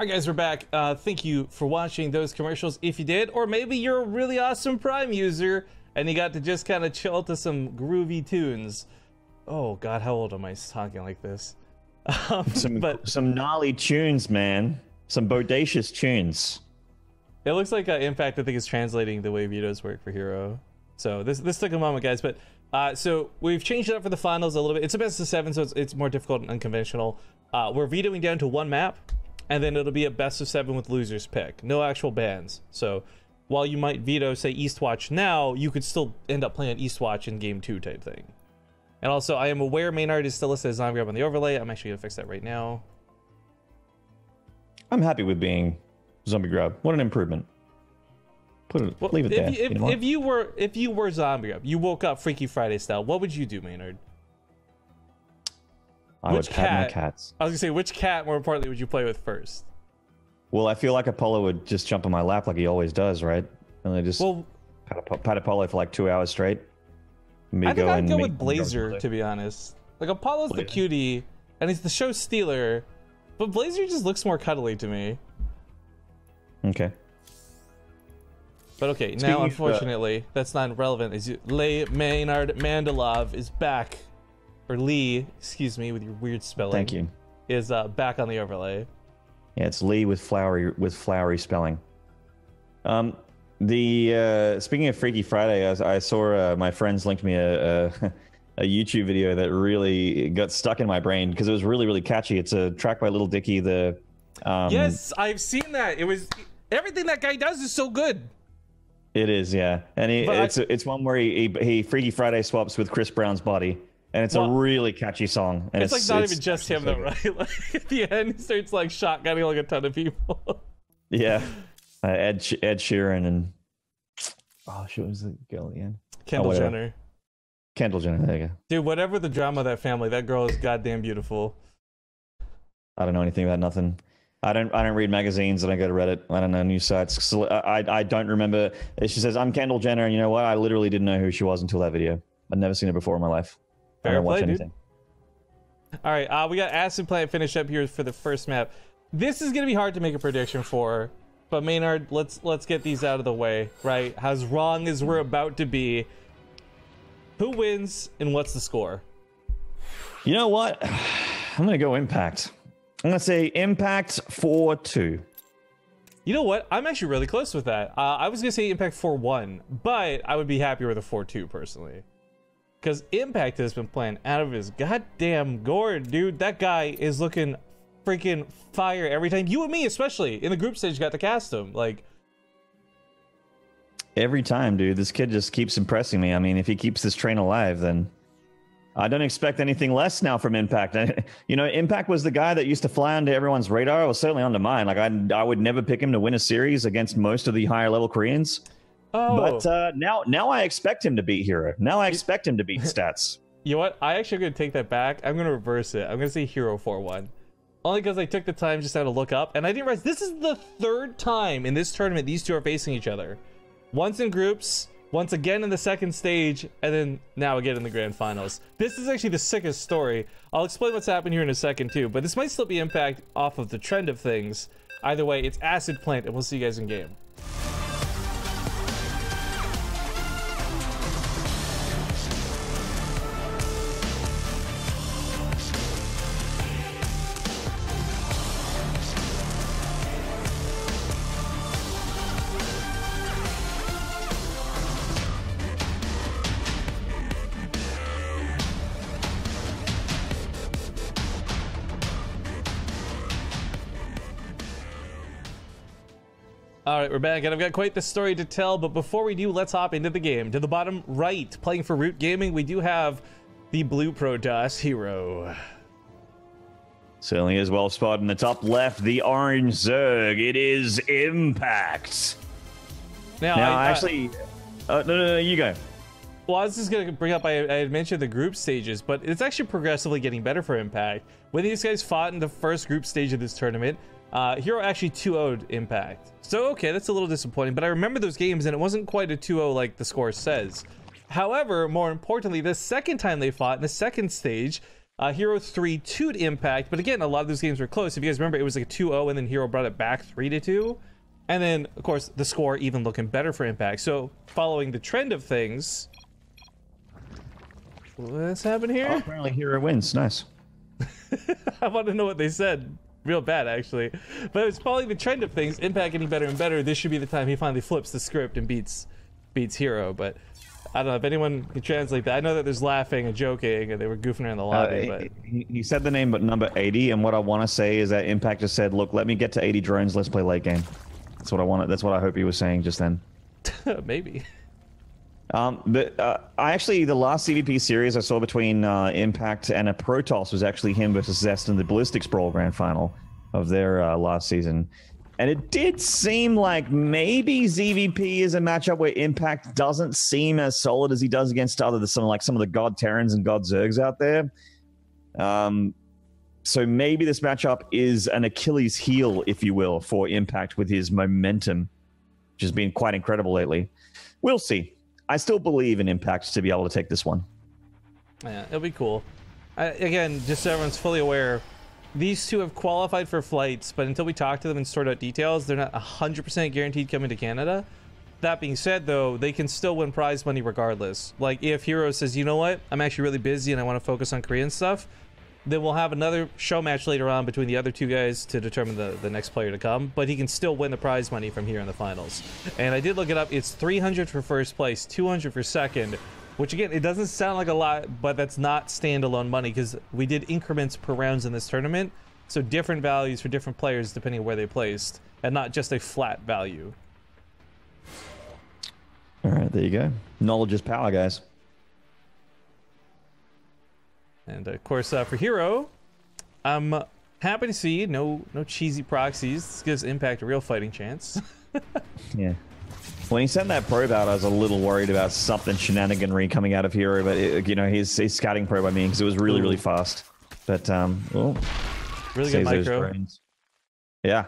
Alright guys, we're back. Thank you for watching those commercials if you did, or maybe you're a really awesome Prime user and you got to just kind of chill to some groovy tunes. Oh god, how old am I talking like this? Some gnarly tunes, man. Some bodacious tunes. It looks like Impact, I think, is translating the way vetoes work for herO. So this took a moment, guys, but so we've changed it up for the finals a little bit. It's a best of 7, so it's more difficult and unconventional. We're vetoing down to 1 map, and then it'll be a best of 7 with losers pick. No actual bans. So while you might veto, say, Eastwatch now, you could still end up playing Eastwatch in game 2 type thing. And also, I am aware Maynard is still listed as Zombie Grab on the overlay. I'm actually going to fix that right now. I'm happy with being Zombie Grab. What an improvement. Leave it there. If you were Zombie Grab, you woke up Freaky Friday style, what would you do, Maynard? I would pet my cats. I was going to say, which cat, more importantly, would you play with first? Well, I feel like Apollo would just jump on my lap like he always does, right? And I just pat Apollo for like 2 hours straight. I think I'd go with Blazer, to be honest. Like, Apollo's the cutie, and he's the show stealer, but Blazer just looks more cuddly to me. Okay. But okay, now unfortunately, that's not relevant. Is Maynard Mandalov is back, or Lee, excuse me, with your weird spelling. Thank you. Is back on the overlay. Yeah, it's Lee with flowery spelling. Speaking of Freaky Friday, I saw my friends linked me a YouTube video that really got stuck in my brain because it was really catchy. It's a track by Little Dicky. Yes, I've seen that. It was everything that guy does is so good. It is, yeah, and it's one where he Freaky Friday swaps with Chris Brown's body, and it's a really catchy song. And it's like not even just him though, right? Like at the end, he starts like shotgunning like a ton of people. Yeah. Ed Sheeran and oh shit, what was the girl at the end? Kendall Jenner. Kendall Jenner, there you go. Dude, whatever the drama of that family, that girl is goddamn beautiful. I don't know anything about nothing. I don't read magazines. I don't go to Reddit. I don't know news sites. So I don't remember. She says I'm Kendall Jenner, and you know what? I literally didn't know who she was until that video. I'd never seen her before in my life. I don't watch anything. All right, we got Acid Plant finished up here for the first map. This is gonna be hard to make a prediction for. But Maynard, let's get these out of the way, right? As wrong as we're about to be. Who wins and what's the score? You know what? I'm gonna go Impact. I'm gonna say Impact 4-2. You know what? I'm actually really close with that. I was gonna say Impact 4-1, but I would be happier with a 4-2 personally. Because Impact has been playing out of his goddamn gourd, dude. That guy is looking freaking fire every time. You and me especially in the group stage got to cast him like every time, dude. This kid just keeps impressing me. I mean, if he keeps this train alive, then I don't expect anything less now from Impact. You know, Impact was the guy that used to fly onto everyone's radar. It was certainly onto mine. Like I would never pick him to win a series against most of the higher level Koreans. But now I expect him to beat herO. Now I expect him to beat Stats. You know what? I actually gonna take that back. I'm gonna reverse it. I'm gonna say herO 4-1. Only because I took the time just now to look up, and I didn't realize this is the 3rd time in this tournament these two are facing each other. Once in groups, once again in the 2nd stage, and then now again in the grand finals. This is actually the sickest story. I'll explain what's happened here in a second too, but this might still be Impact off of the trend of things. Either way, it's Acid Plant, and we'll see you guys in game. All right, we're back, and I've got quite the story to tell, but before we do, let's hop into the game. To the bottom right, playing for Root Gaming, we do have the blue Protoss herO. Certainly is well spotted in the top left, the orange Zerg. It is Impact. Now no, you go. Well, I was just going to bring up, I had mentioned the group stages, but it's actually progressively getting better for Impact. When these guys fought in the first group stage of this tournament, herO actually 2-0'd Impact. So, okay, that's a little disappointing, but I remember those games, and it wasn't quite a 2-0 like the score says. However, more importantly, the second time they fought in the second stage, herO 3-2 to Impact, but again, a lot of those games were close. If you guys remember, it was like a 2-0, and then herO brought it back 3-2. And then, of course, the score even looking better for Impact. So, following the trend of things... What's happened here? Oh, apparently herO wins. Nice. I want to know what they said. Real bad, actually. But it's following the trend of things. Impact getting better and better. This should be the time he finally flips the script and beats herO. But I don't know if anyone can translate that. I know that there's laughing and joking, and they were goofing around the lobby. But he said the name, but number 80. And what I want to say is that Impact just said, "Look, let me get to 80 drones. Let's play late game." That's what I wanted. That's what I hope he was saying just then. Maybe. But I actually, the last ZvP series I saw between Impact and a Protoss was actually him versus Zest in the Ballistic Sprawl Grand Final of their last season. And it did seem like maybe ZvP is a matchup where Impact doesn't seem as solid as he does against some of the God Terrans and God Zergs out there. So maybe this matchup is an Achilles heel, if you will, for Impact with his momentum, which has been quite incredible lately. We'll see. I still believe in Impact to be able to take this one. Yeah, it'll be cool. Again, just so everyone's fully aware, these two have qualified for flights, but until we talk to them and sort out details, they're not 100% guaranteed coming to Canada. That being said, though, they can still win prize money regardless. Like, if herO says, you know what, I'm actually really busy and I want to focus on Korean stuff, then we'll have another show match later on between the other two guys to determine the next player to come, but he can still win the prize money from here in the finals. And I did look it up. It's 300 for first place, 200 for second, which again, it doesn't sound like a lot, but that's not standalone money because we did increments per rounds in this tournament, so different values for different players depending on where they placed, and not just a flat value. All right, there you go. Knowledge is power, guys. And of course, for herO, I'm happy to see no cheesy proxies. This gives Impact a real fighting chance. Yeah. When he sent that probe out, I was a little worried about something shenaniganry coming out of herO, but his scouting probe, I mean, because it was really, really fast. But really good micro. Yeah.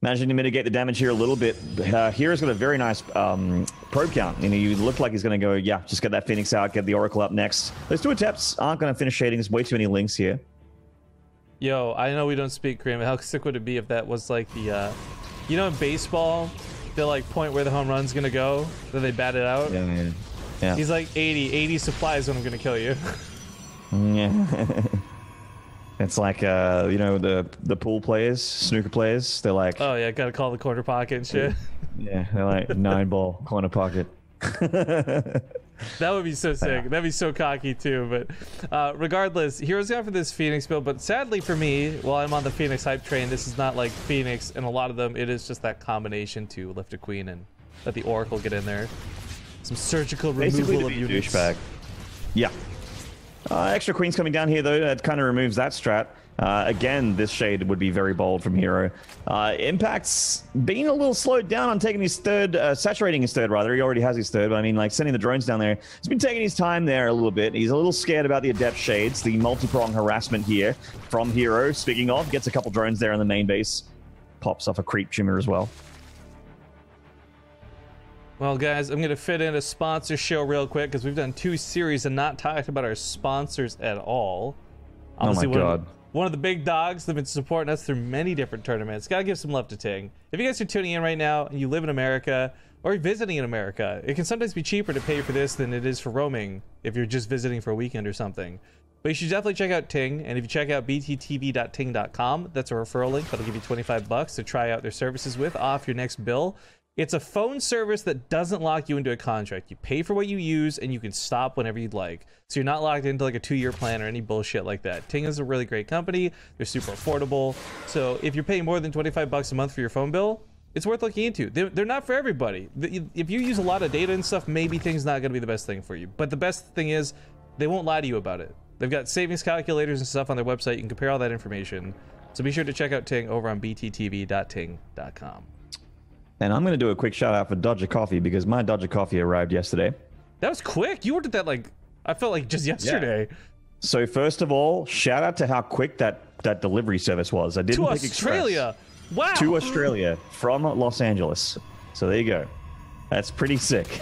Managing to mitigate the damage here a little bit. herO's got a very nice probe count. You look like he's going to go, yeah, just get that Phoenix out, get the Oracle up next. Those two attempts aren't going to finish shading. There's way too many links here. Yo, I know we don't speak Korean, but how sick would it be if that was like the, you know, in baseball, they'll like point where the home run's going to go, then they bat it out? Yeah. He's like 80 supplies when I'm going to kill you. Yeah. It's like, the pool players, snooker players. They're like, oh yeah, gotta call the corner pocket and shit. Yeah, they're like 9-ball corner pocket. That would be so sick. That'd be so cocky too. But regardless, herO's gone for this Phoenix build. But sadly for me, while I'm on the Phoenix hype train, this is not like Phoenix, and a lot of them, it is just that combination to lift a queen and let the Oracle get in there. Some surgical removal of units. Douchebag. Yeah. Extra queens coming down here, though. That kind of removes that strat. Again, this shade would be very bold from herO. Impact's being a little slowed down on taking his third, saturating his third, rather. He already has his third, but I mean, like, sending the drones down there. He's been taking his time there a little bit. He's a little scared about the Adept shades, the multi-prong harassment here from herO. Speaking of, gets a couple drones there in the main base. Pops off a creep shimmer as well. Well, guys, I'm going to fit in a sponsor show real quick because we've done 2 series and not talked about our sponsors at all. Obviously, oh my God. One of the big dogs that have been supporting us through many different tournaments. Got to give some love to Ting. If you guys are tuning in right now and you live in America or visiting in America, it can sometimes be cheaper to pay for this than it is for roaming if you're just visiting for a weekend or something. But you should definitely check out Ting, and if you check out bttv.ting.com, that's a referral link that'll give you $25 to try out their services with off your next bill. It's a phone service that doesn't lock you into a contract. You pay for what you use, and you can stop whenever you'd like. So you're not locked into like a 2-year plan or any bullshit like that. Ting is a really great company. They're super affordable. So if you're paying more than $25 a month for your phone bill, it's worth looking into. They're not for everybody. If you use a lot of data and stuff, maybe Ting's not going to be the best thing for you. But the best thing is, they won't lie to you about it. They've got savings calculators and stuff on their website. You can compare all that information. So be sure to check out Ting over on bttv.ting.com. And I'm going to do a quick shout out for Dodger Coffee because my Dodger Coffee arrived yesterday. That was quick. You ordered that like, I felt like just yesterday. Yeah. So first of all, shout out to how quick that delivery service was. I didn't pick Australia. Express. Wow. To Australia from Los Angeles. So there you go. That's pretty sick.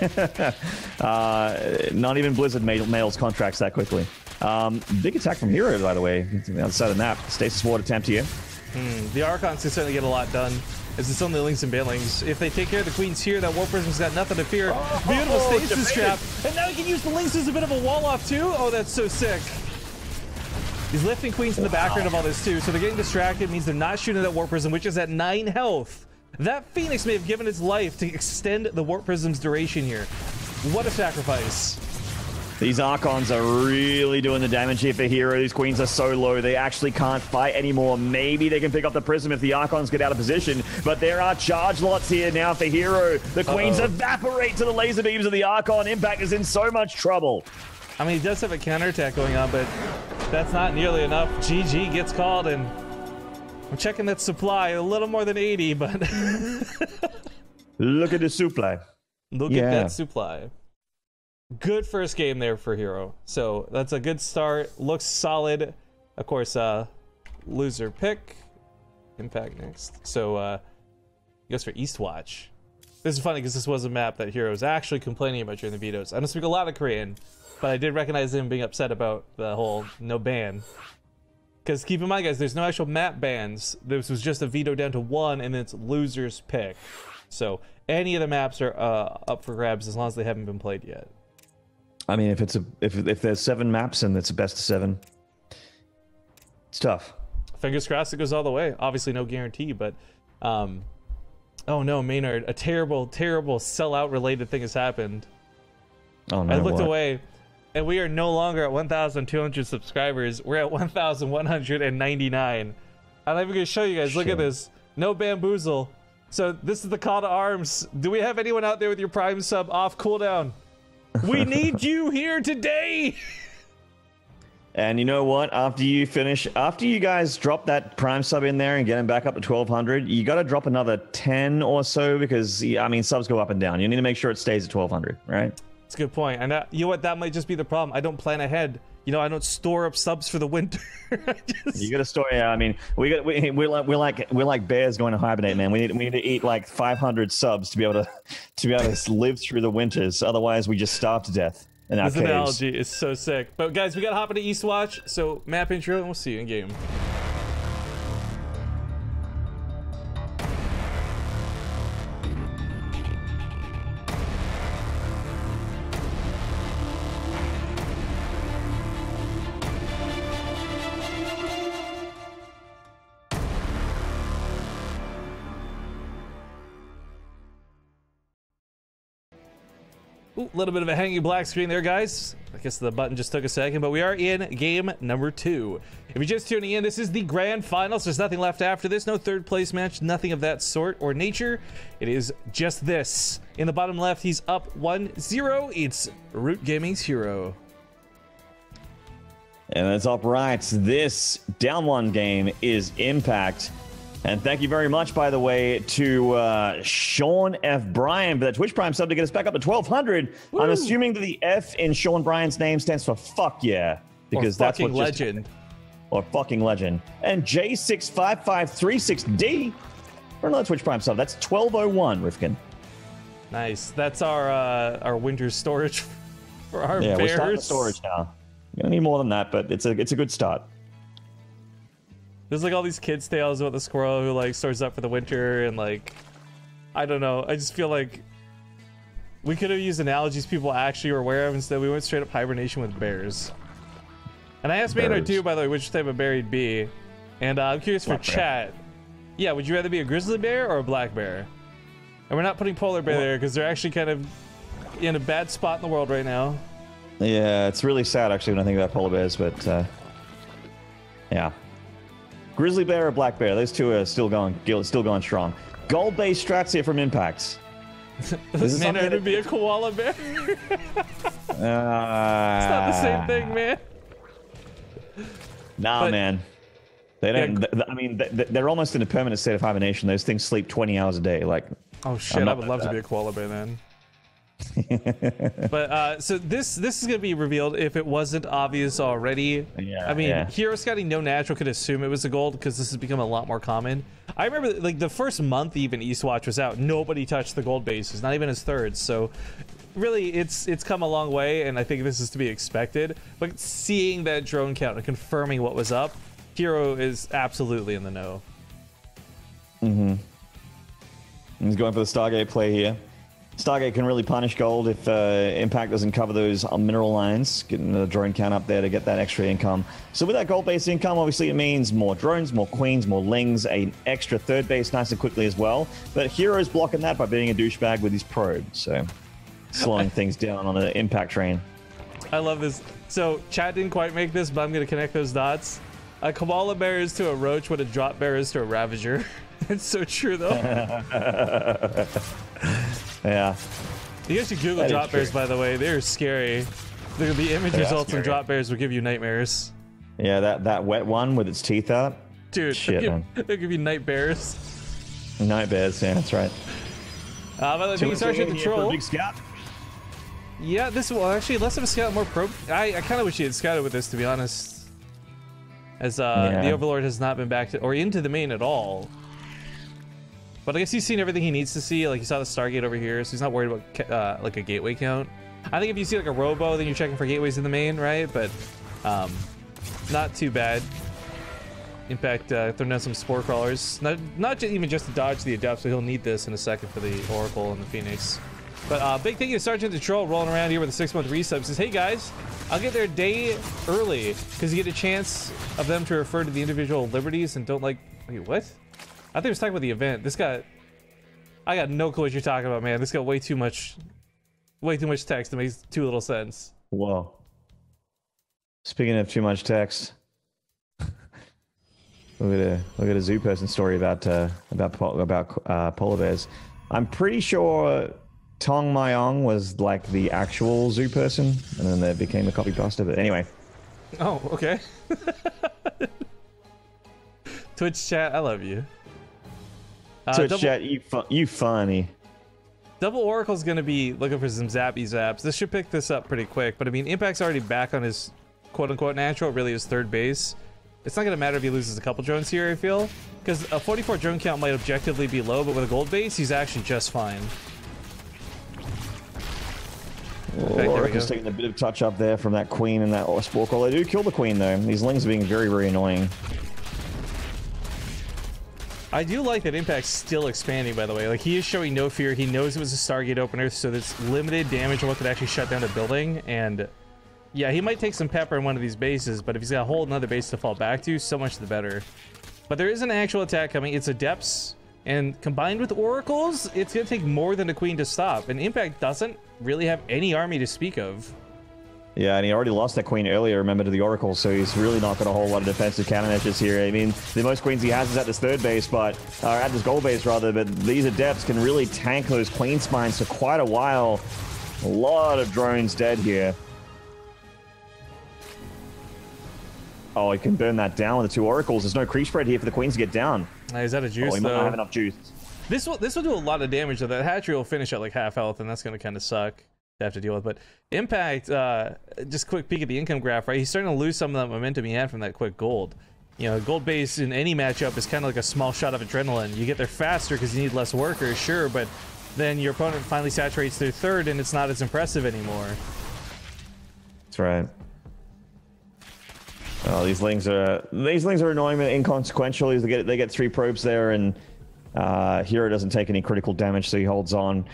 Not even Blizzard mails contracts that quickly. Big attack from herO, by the way. On the other side of the map. Stasis ward attempt here. The Archons can certainly get a lot done, as it's only links and banelings. If they take care of the queens here, that War Prism's got nothing to fear. Beautiful stasis trap. And now he can use the links as a bit of a wall off too. Oh, that's so sick. He's lifting queens in the background of all this too, so they're getting distracted. It means they're not shooting that War Prism, which is at 9 health. That Phoenix may have given its life to extend the War Prism's duration here. What a sacrifice. These Archons are really doing the damage here for herO. These queens are so low, they actually can't fight anymore. Maybe they can pick up the Prism if the Archons get out of position, but there are charge lots here now for herO. The queens evaporate to the laser beams of the Archon. Impact is in so much trouble. I mean, he does have a counterattack going on, but that's not nearly enough. GG gets called, and I'm checking that supply. A little more than 80, but... Look at the supply. Look at that supply. Good first game there for herO. So that's a good start. Looks solid. Of course, loser pick. Impact next. So he goes for Eastwatch. This is funny because this was a map that herO was actually complaining about during the vetoes. I don't speak a lot of Korean, but I did recognize him being upset about the whole no ban. Because keep in mind, guys, there's no actual map bans. This was just a veto down to 1, and then it's loser's pick. So any of the maps are up for grabs as long as they haven't been played yet. I mean, if there's 7 maps and it's a best of 7, it's tough. Fingers crossed it goes all the way. Obviously, no guarantee, but oh no, Maynard, a terrible, terrible sellout related thing has happened. Oh no! I looked away, and we are no longer at 1,200 subscribers. We're at 1,199. I'm not even gonna show you guys. Look at this. No bamboozle. So this is the call to arms. Do we have anyone out there with your Prime sub off cooldown? We need you here today. And you know what? After you guys drop that Prime sub in there and get him back up to 1,200, you got to drop another 10 or so because, I mean, subs go up and down. You need to make sure it stays at 1,200, right? That's a good point. And you know what? That might just be the problem. I don't plan ahead. You know, I don't store up subs for the winter. You got to store. Yeah, I mean, we're like bears going to hibernate, man. We need to eat like 500 subs to be able to live through the winters. Otherwise, we just starve to death in our caves. This analogy is so sick. But guys, we got to hop into Eastwatch. So map intro, and we'll see you in game. A little bit of a hanging black screen there, guys. I guess the button just took a second, but we are in game number 2. If you're just tuning in, this is the grand finals. There's nothing left after this. No third place match, nothing of that sort or nature. It is just this. In the bottom left, he's up 1-0. It's Root Gaming's herO. And that's up right. This down 1 game is Impact. And thank you very much, by the way, to Sean F. Bryan for that Twitch Prime sub to get us back up to 1,200. Woo! I'm assuming that the F in Sean Bryan's name stands for fuck yeah. Because that's what legend. Or fucking legend. And J65536D for another Twitch Prime sub. That's 1201, Rifkin. Nice. That's our winter storage for our bears. Yeah, we're starting the storage now. We're gonna need more than that, but it's a good start. There's like all these kids' tales about the squirrel who like stores up for the winter and like, I don't know. I just feel like we could have used analogies people actually were aware of. Instead, we went straight up hibernation with bears. And I asked Maynard too, by the way, which type of bear he'd be. And I'm curious for chat. Yeah, would you rather be a grizzly bear or a black bear? And we're not putting polar bear there because they're actually kind of in a bad spot in the world right now. Yeah, it's really sad actually when I think about polar bears, but yeah. Grizzly bear or black bear? Those two are still going strong. Gold-based strats here from Impacts. This man to be a koala bear. It's not the same thing, man. Nah, man. They don't. I mean, they're almost in a permanent state of hibernation. Those things sleep 20 hours a day. Like, oh shit, I would love to be a koala bear then. But so this is gonna be revealed if it wasn't obvious already. Yeah, I mean, hero scouting no natural could assume it was a gold because this has become a lot more common. I remember like the first month even Eastwatch was out, nobody touched the gold bases, not even his thirds. So really, it's come a long way, and I think this is to be expected. But seeing that drone count and confirming what was up, herO is absolutely in the know. Mm-hmm. He's going for the Stargate play here. Stargate can really punish gold if Impact doesn't cover those mineral lines, getting the drone count up there to get that extra income. So with that gold-based income, obviously it means more drones, more queens, more lings, an extra third base nice and quickly as well. But herO's blocking that by being a douchebag with his probe, so slowing things down on the Impact train. I love this. So chat didn't quite make this, but I'm going to connect those dots. A koala bear is to a roach what a drop bear is to a ravager. It's so true, though. Yeah. You guys should Google drop bears, by the way. They're scary. The image results in drop bears will give you nightmares. Yeah, that wet one with its teeth out. Dude, they'll give you night bears. Night bears, yeah, that's right. But I think he's actually control. Big scout. Yeah, this will actually less of a scout, more probe. I kind of wish he had scouted with this, to be honest. As the Overlord has not been back to or into the main at all. But I guess he's seen everything he needs to see. Like, he saw the Stargate over here, so he's not worried about like a gateway count. I think if you see like a robo, then you're checking for gateways in the main, right? But not too bad. Impact throwing down some spore crawlers. Not even just to dodge the adept, so he'll need this in a second for the Oracle and the Phoenix. But big thing is Sergeant the Troll rolling around here with a 6-month resub says, hey guys, I'll get there a day early because you get a chance of them to refer to the individual liberties and don't like. Wait, what? I think he was talking about the event. This got... I got no clue what you're talking about, man. This got way too much text. It makes too little sense. Whoa. Speaking of too much text, look at a zoo person story about polar bears. I'm pretty sure Tong Mayong was like the actual zoo person, and then they became a copy pasta. But anyway. Oh, okay. Twitch chat, I love you. Twitch chat, you funny. Double Oracle's gonna be looking for some zappy zaps. This should pick this up pretty quick, but I mean, Impact's already back on his quote-unquote natural, really his third base. It's not gonna matter if he loses a couple drones here, I feel, because a 44 drone count might objectively be low, but with a gold base, he's actually just fine. Oracle's taking a bit of touch up there from that queen and that spore call. They do kill the queen though. These lings are being very, very annoying. I do like that Impact's still expanding, by the way. Like, he is showing no fear. He knows it was a Stargate opener, so there's limited damage on what could actually shut down a building. And yeah, he might take some pepper in one of these bases, but if he's got a whole another base to fall back to, so much the better. But there is an actual attack coming. It's Adepts, and combined with Oracles, it's going to take more than a Queen to stop. And Impact doesn't really have any army to speak of. Yeah, and he already lost that queen earlier, remember, to the Oracle, so he's really not got a whole lot of defensive countermeasures here. I mean, the most queens he has is at this third base, but at this gold base, rather, but these Adepts can really tank those queen spines for quite a while. A lot of drones dead here. Oh, he can burn that down with the two Oracles. There's no creep spread here for the queens to get down. Is that a juice, he might not have enough juice. This will do a lot of damage, though. That hatchery will finish at like half health, and that's going to kind of suck. Have to deal with. But Impact, just quick peek at the income graph, right? He's starting to lose some of that momentum he had from that quick gold. You know, gold base in any matchup is kind of like a small shot of adrenaline. You get there faster because you need less workers, sure, but then your opponent finally saturates their third and it's not as impressive anymore. That's right. Oh, these lings are annoying but inconsequential. They get 3 probes there, and herO doesn't take any critical damage, so he holds on.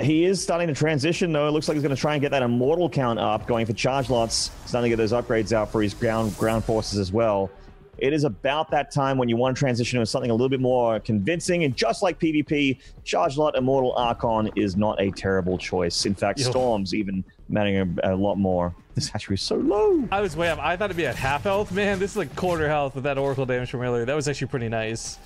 He is starting to transition, though. It looks like he's going to try and get that immortal count up, going for charge lots. Starting to get those upgrades out for his ground forces as well. It is about that time when you want to transition to something a little bit more convincing, and just like PvP, charge lot immortal Archon is not a terrible choice. In fact, Storm's even mattering a lot more. This hatchery is so low. I was way up. I thought it'd be at half health. Man, this is like quarter health with that Oracle damage from earlier. That was actually pretty nice.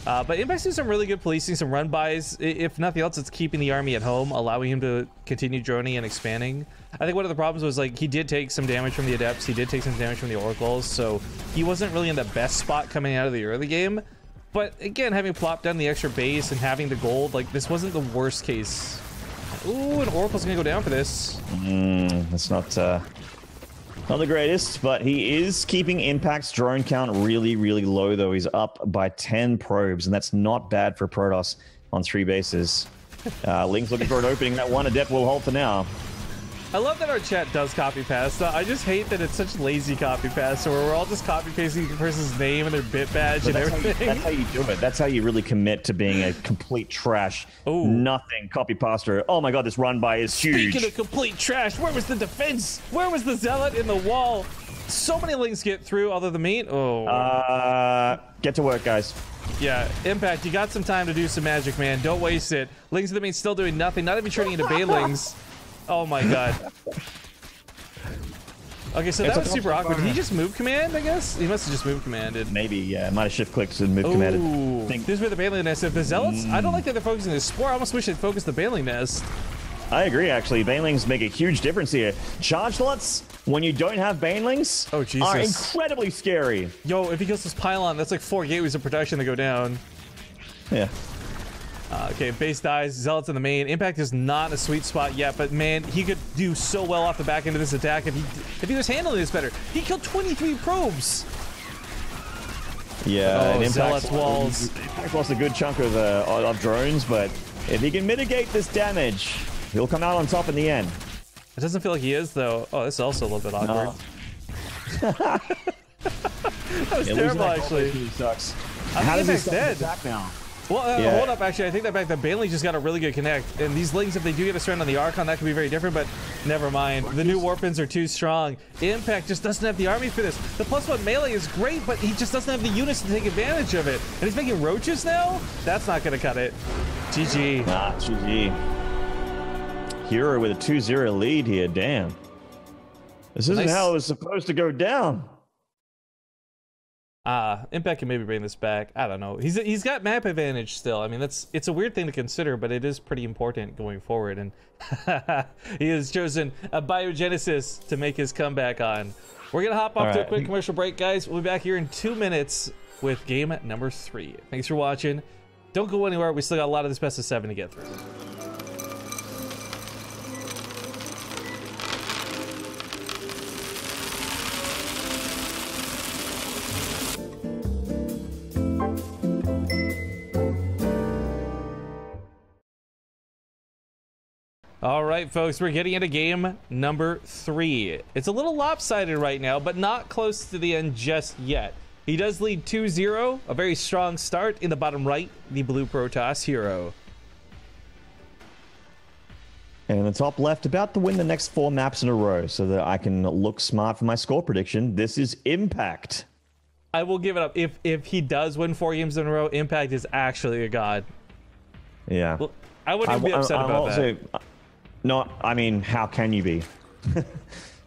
But Impact's doing some really good policing, some run-bys. If nothing else, it's keeping the army at home, allowing him to continue droning and expanding. I think one of the problems was, like, he did take some damage from the Adepts, he did take some damage from the Oracles, so he wasn't really in the best spot coming out of the early game. But again, having plopped down the extra base and having the gold, like, this wasn't the worst case. Ooh, and Oracle's gonna go down for this. That's not the greatest, but he is keeping Impact's drone count really, really low, though. He's up by 10 probes, and that's not bad for Protoss on 3 bases. Link's looking for an opening. That one Adept will hold for now. I love that our chat does copy paste. I just hate that it's such lazy copy paste, where we're all just copy pasting the person's name and their bit badge and everything. That's how you do it. That's how you really commit to being a complete trash. Ooh. Nothing copy paster. Oh my god, this run by is huge. Speaking of complete trash, where was the defense? Where was the zealot in the wall? So many links get through, although the meat. Oh. Get to work, guys. Yeah, Impact, you got some time to do some magic, man. Don't waste it. Links of the meat still doing nothing, not even turning into Baelings. Oh my god. Okay, so that was super awkward. Did he just move command, I guess? He must have just move commanded. Maybe, yeah. Might have shift clicked and move commanded. This is where the Baeling nest. If the Zealots, I don't like that they're focusing this spore. I almost wish they'd focus the Baeling nest. I agree, actually. Banelings make a huge difference here. Charge slots, when you don't have Banelings, are incredibly scary. Yo, if he kills this pylon, that's like 4 gateways of protection that go down. Yeah. Okay, base dies, Zealots in the main. Impact is not in a sweet spot yet, but man, he could do so well off the back end of this attack if he was handling this better. He killed 23 probes. Yeah, and Zealots walls. Impact lost a good chunk of drones, but if he can mitigate this damage, he'll come out on top in the end. It doesn't feel like he is, though. Oh, this is also a little bit awkward. No. That was terrible, actually. Sucks. How does he dead? Attack now? Well, hold up, actually. I think that back the Bailey just got a really good connect. And these Lings, if they do get a strand on the Archon, that could be very different, but never mind. The new Warpins are too strong. Impact just doesn't have the army for this. The +1 melee is great, but he just doesn't have the units to take advantage of it. And he's making roaches now? That's not going to cut it. GG. Ah, GG. herO with a 2-0 lead here. Damn. This isn't how it was supposed to go down. Impact can maybe bring this back. I don't know. He's got map advantage still. I mean, it's a weird thing to consider, but it is pretty important going forward. And he has chosen a Biogenesis to make his comeback on. We're gonna hop off to a quick commercial break, guys. We'll be back here in 2 minutes with game number 3. Thanks for watching. Don't go anywhere. We still got a lot of this best of 7 to get through. All right, folks, we're getting into game number 3. It's a little lopsided right now, but not close to the end just yet. He does lead 2-0, a very strong start. In the bottom right, the blue Protoss herO. And in the top left, about to win the next 4 maps in a row so that I can look smart for my score prediction. This is Impact. I will give it up. If he does win 4 games in a row, Impact is actually a god. Yeah. Well, I wouldn't be upset about that. No, I mean, how can you be?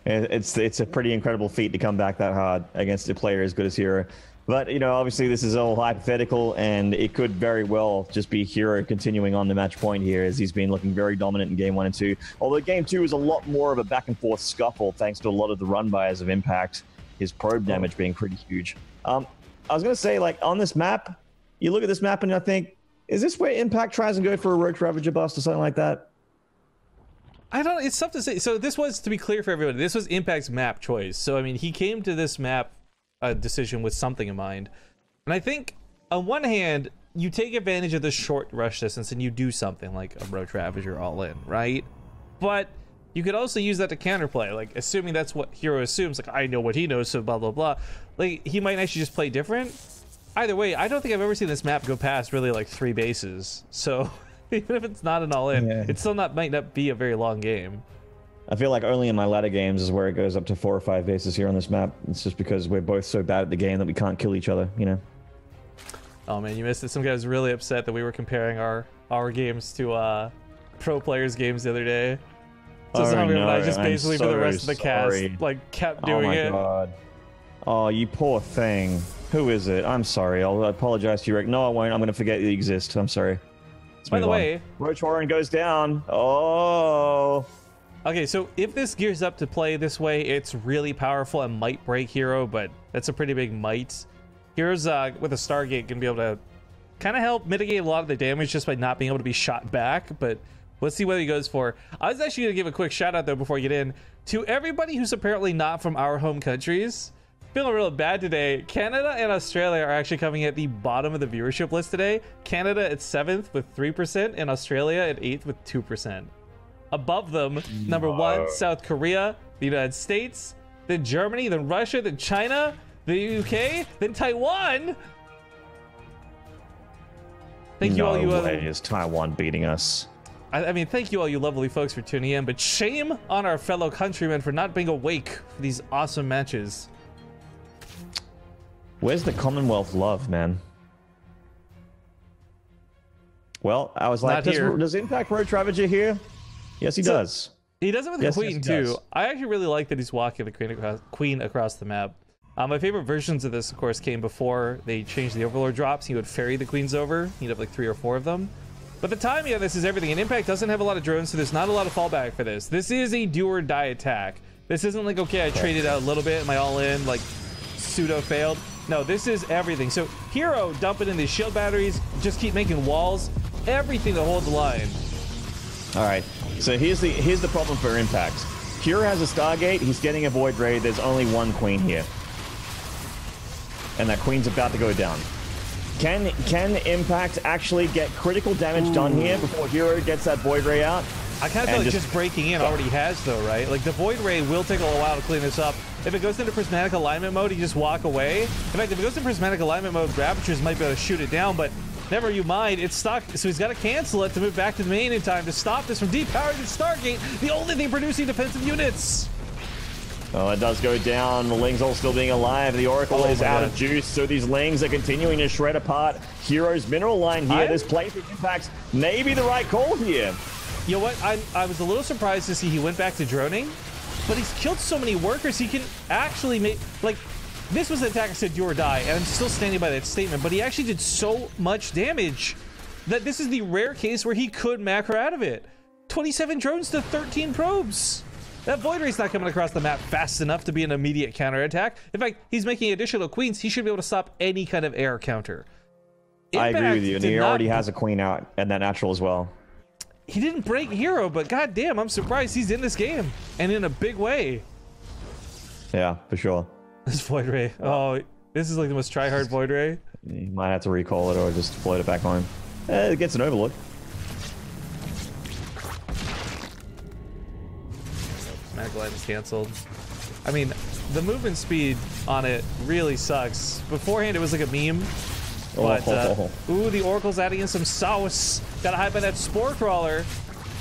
It's a pretty incredible feat to come back that hard against a player as good as herO. But, you know, obviously this is all hypothetical, and it could very well just be herO continuing on the match point here, as he's been looking very dominant in game 1 and 2. Although game 2 is a lot more of a back and forth scuffle, thanks to a lot of the run bys of Impact, his probe damage being pretty huge. I was going to say, like, on this map, you look at this map and I think, is this where Impact tries and go for a Roach Ravager bust or something like that? I don't, it's tough to say. So this was, to be clear for everybody, this was Impact's map choice. So, I mean, he came to this map decision with something in mind. And I think, on one hand, you take advantage of the short rush distance and you do something like a Roach Ravager all in, right? But you could also use that to counterplay, like, assuming that's what herO assumes, like, I know what he knows, so blah, blah, blah. Like, he might actually just play different. Either way, I don't think I've ever seen this map go past really, like, 3 bases. So... even if it's not an all-in, it still might not be a very long game. I feel like only in my ladder games is where it goes up to 4 or 5 bases here on this map. It's just because we're both so bad at the game that we can't kill each other, you know? Oh man, you missed it. Some guy was really upset that we were comparing our games to pro players' games the other day. So no, I just basically for the rest of the cast like kept doing it. Oh my god. Oh, you poor thing. Who is it? I'm sorry. I'll apologize to you, Rick. No, I won't. I'm going to forget you exist. I'm sorry. By the way, Roach Warren goes down. Oh. Okay, so if this gears up to play this way, it's really powerful and might break herO, but that's a pretty big might. Here's with a Stargate gonna be able to kind of help mitigate a lot of the damage just by not being able to be shot back, but let's see what he goes for. I was actually gonna give a quick shout out though before we get in to everybody who's apparently not from our home countries. feeling real bad today. Canada and Australia are actually coming at the bottom of the viewership list today. Canada at 7th with 3%, and Australia at 8th with 2%. Above them, number 1, South Korea, the United States, then Germany, then Russia, then China, the UK, then Taiwan. Thank you all you is Taiwan beating us. I mean, thank you all you lovely folks for tuning in, but shame on our fellow countrymen for not being awake for these awesome matches. Where's the Commonwealth love, man? Well, I was like, does Impact Road Ravager here? Yes, he does. He does it with the Queen, too. I actually really like that he's walking the Queen across the map. My favorite versions of this, of course, came before they changed the Overlord drops. He would ferry the Queens over. He'd have like 3 or 4 of them. But the timing of this is everything. And Impact doesn't have a lot of drones, so there's not a lot of fallback for this. This is a do or die attack. This isn't like, okay, I traded out a little bit, am I all in, like pseudo failed? No, this is everything. So herO dumping in these shield batteries, just keep making walls, everything to hold the line. All right, so here's the problem for Impact. herO has a Stargate, he's getting a Void Ray, there's only 1 Queen here. And that Queen's about to go down. Can Impact actually get critical damage done here before herO gets that Void Ray out? I kind of feel like just breaking in already has, though, right? Like, the Void Ray will take a little while to clean this up. If it goes into Prismatic Alignment mode, you just walk away. In fact, if it goes into Prismatic Alignment mode, Ravagers might be able to shoot it down, but never you mind. It's stuck, so he's got to cancel it to move back to the main in time to stop this from depowering the Stargate, the only thing producing defensive units. Oh, it does go down. The Ling's all still being alive. The Oracle is out of juice, so these Lings are continuing to shred apart herO's mineral line here. This play for Impact may be the right call here. You know what? I was a little surprised to see he went back to droning, but he's killed so many workers, he can actually make, like, this was the attack I said do or die, and I'm still standing by that statement, but he actually did so much damage that this is the rare case where he could macro out of it. 27 drones to 13 probes. That Void Ray's not coming across the map fast enough to be an immediate counterattack. In fact, he's making additional Queens. He should be able to stop any kind of air counter. I agree with you, and he already has a Queen out, and that natural as well. He didn't break herO, but goddamn, I'm surprised he's in this game, and in a big way. Yeah, for sure. This Void Ray. Oh, this is like the most try-hard Void Ray. You might have to recall it or just float it back home. It gets an Overlord. Magic Light is canceled. I mean, the movement speed on it really sucks. Beforehand, it was like a meme. But, ooh, the Oracle's adding in some sauce. Gotta hide by that Spore Crawler.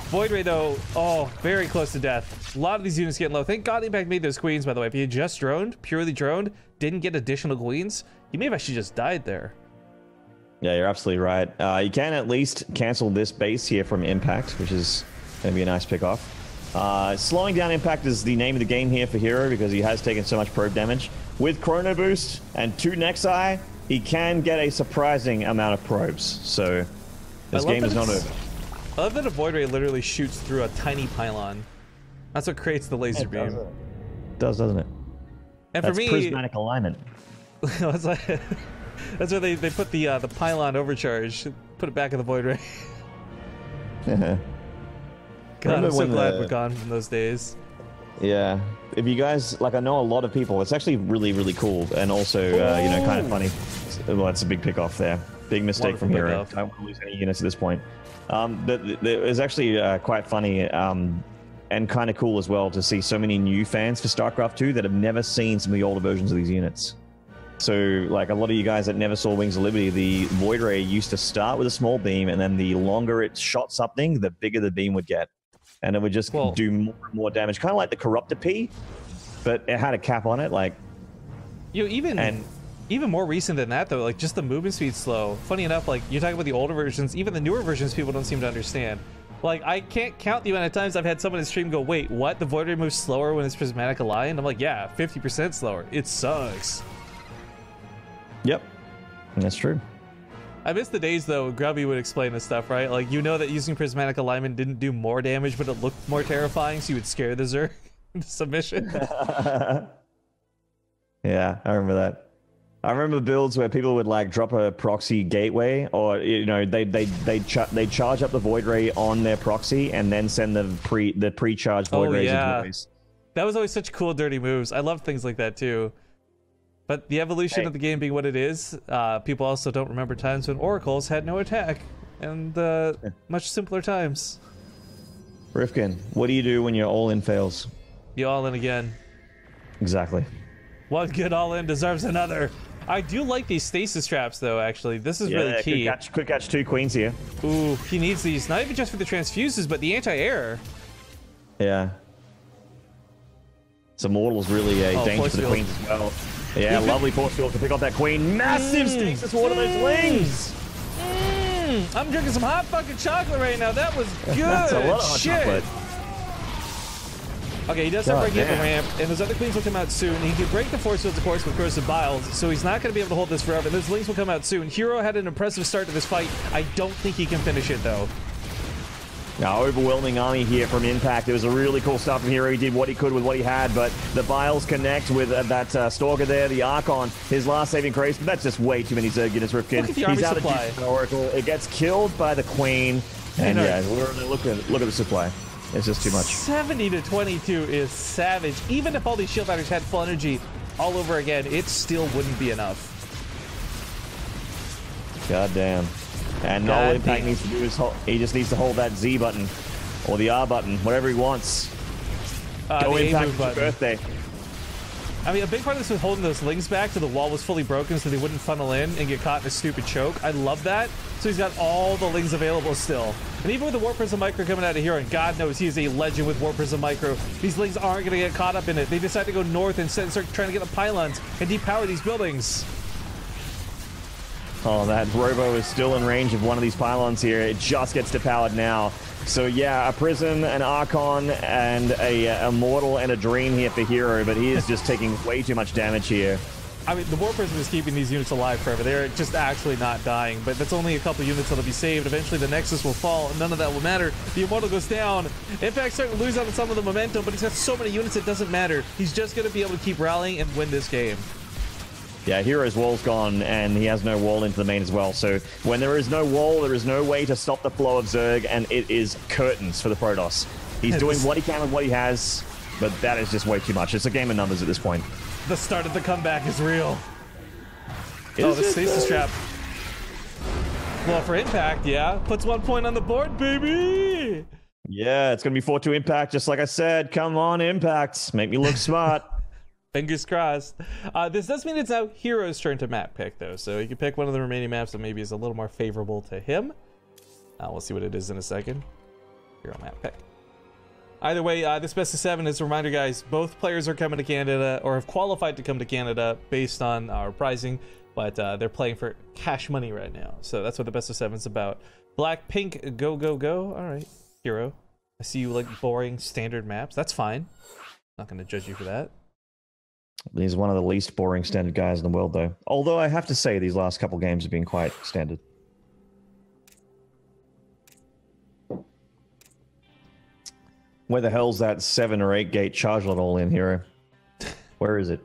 Void Ray, though, oh, very close to death. A lot of these units getting low. Thank God Impact made those Queens, by the way. If he had just droned, purely droned, didn't get additional Queens, he may have actually just died there. Yeah, you're absolutely right. You can at least cancel this base here from Impact, which is going to be a nice pick off. Slowing down Impact is the name of the game here for herO because he has taken so much probe damage. With Chrono Boost and 2 Nexi, he can get a surprising amount of probes. So this game is not over. I love that a Void Ray literally shoots through a tiny pylon. That's what creates the laser beam. It does, doesn't it? And that's for me, prismatic alignment. That's where they put the pylon overcharge, put it back in the Void Ray. God, I'm so glad we're gone from those days. Yeah, if you guys, like, I know a lot of people, it's actually really, really cool, and also, you know, kind of funny. Well, that's a big pick off there. Big mistake from herO. I don't want to lose any units at this point. But it was actually quite funny and kind of cool as well to see so many new fans for StarCraft 2 that have never seen some of the older versions of these units. So, like, a lot of you guys that never saw Wings of Liberty, the Void Ray used to start with a small beam, and then the longer it shot something, the bigger the beam would get. And it would just do more and more damage, kind of like the Corruptor P, but it had a cap on it, like. You know, even more recent than that, though, like, just the movement speed slow. Funny enough, like, you're talking about the older versions, even the newer versions, people don't seem to understand. Like, I can't count the amount of times I've had someone in stream go, wait, what? The Void Ray moves slower when it's prismatic aligned? I'm like, yeah, 50% slower. It sucks. Yep, that's true. I miss the days, though, Grubby would explain this stuff, right? Like, you know that using prismatic alignment didn't do more damage, but it looked more terrifying, so you would scare the Zerg into submission. Yeah, I remember that. I remember builds where people would, like, drop a proxy gateway, or, you know, they charge up the Void Ray on their proxy and then send the pre-charged Void Rays into base. That was always such cool, dirty moves. I love things like that, too. But the evolution of the game being what it is, people also don't remember times when oracles had no attack, and much simpler times. Rifkin, what do you do when your all-in fails? You all in again. Exactly. One good all-in deserves another. I do like these stasis traps, though, actually. This is really key. Could catch 2 queens here. Ooh, he needs these, not even just for the transfuses, but the anti-air. Yeah. So Mortal's really a danger for the queens as well. Yeah, lovely force field to pick up that queen. Massive stasis for one of those lings. I'm drinking some hot fucking chocolate right now. That was good. That's a lot of hot chocolate. Okay, he does start breaking the ramp, and those other queens will come out soon. He can break the force fields, of course, with Corrosive Biles, so he's not going to be able to hold this forever. And those lings will come out soon. herO had an impressive start to this fight. I don't think he can finish it, though. Now, overwhelming army here from Impact. It was a really cool stuff from herO. He did what he could with what he had, but the Biles connect with that Stalker there, the Archon, his last saving grace, but that's just way too many Zerg units, Rifkin. Look at the army supply. Of Oracle. It gets killed by the Queen, and yeah, look at the supply. It's just too much. 70 to 22 is savage. Even if all these shield fighters had full energy all over again, it still wouldn't be enough. God damn. And all Impact needs to do is he just needs to hold that Z button or the R button, whatever he wants. Go Impact for birthday. I mean, a big part of this was holding those lings back till the wall was fully broken so they wouldn't funnel in and get caught in a stupid choke. I love that. So he's got all the lings available still. And even with the Warp Prism Micro coming out of here, and God knows he is a legend with Warp Prism Micro, these lings aren't going to get caught up in it. They decide to go north and start trying to get the pylons and depower these buildings. Oh, that Robo is still in range of one of these pylons here. It just gets depowered now. So yeah, a Prism, an Archon, and a Mortal and a Dream here for herO, but he is just taking way too much damage here. I mean, the Warp Prism is keeping these units alive forever. They're just actually not dying, but that's only a couple units that'll be saved. Eventually the Nexus will fall, and none of that will matter. The Immortal goes down. Impact's starting to lose out on some of the momentum, but he's got so many units it doesn't matter. He's just going to be able to keep rallying and win this game. Yeah, herO's wall's gone, and he has no wall into the main as well. So when there is no wall, there is no way to stop the flow of Zerg, and it is curtains for the Protoss. He's doing what he can with what he has, but that is just way too much. It's a game of numbers at this point. The start of the comeback is real. Oh, the stasis trap. Well, for Impact, yeah. Puts 1 point on the board, baby! Yeah, it's going to be 4-2 Impact, just like I said. Come on, Impact. Make me look smart. Fingers crossed. This does mean it's now herO's turn to map pick, though. So he can pick one of the remaining maps that maybe is a little more favorable to him. We'll see what it is in a second. herO map pick. Either way, this best of 7 is a reminder, guys. Both players are coming to Canada, or have qualified to come to Canada based on our pricing, but they're playing for cash money right now. So that's what the best of 7 is about. Black, pink, go, go, go. All right, herO. I see you like boring standard maps. That's fine. Not going to judge you for that. He's one of the least boring standard guys in the world, though. Although I have to say, these last couple games have been quite standard. Where the hell's that 7 or 8 gate charge lot all in, herO? Where is it?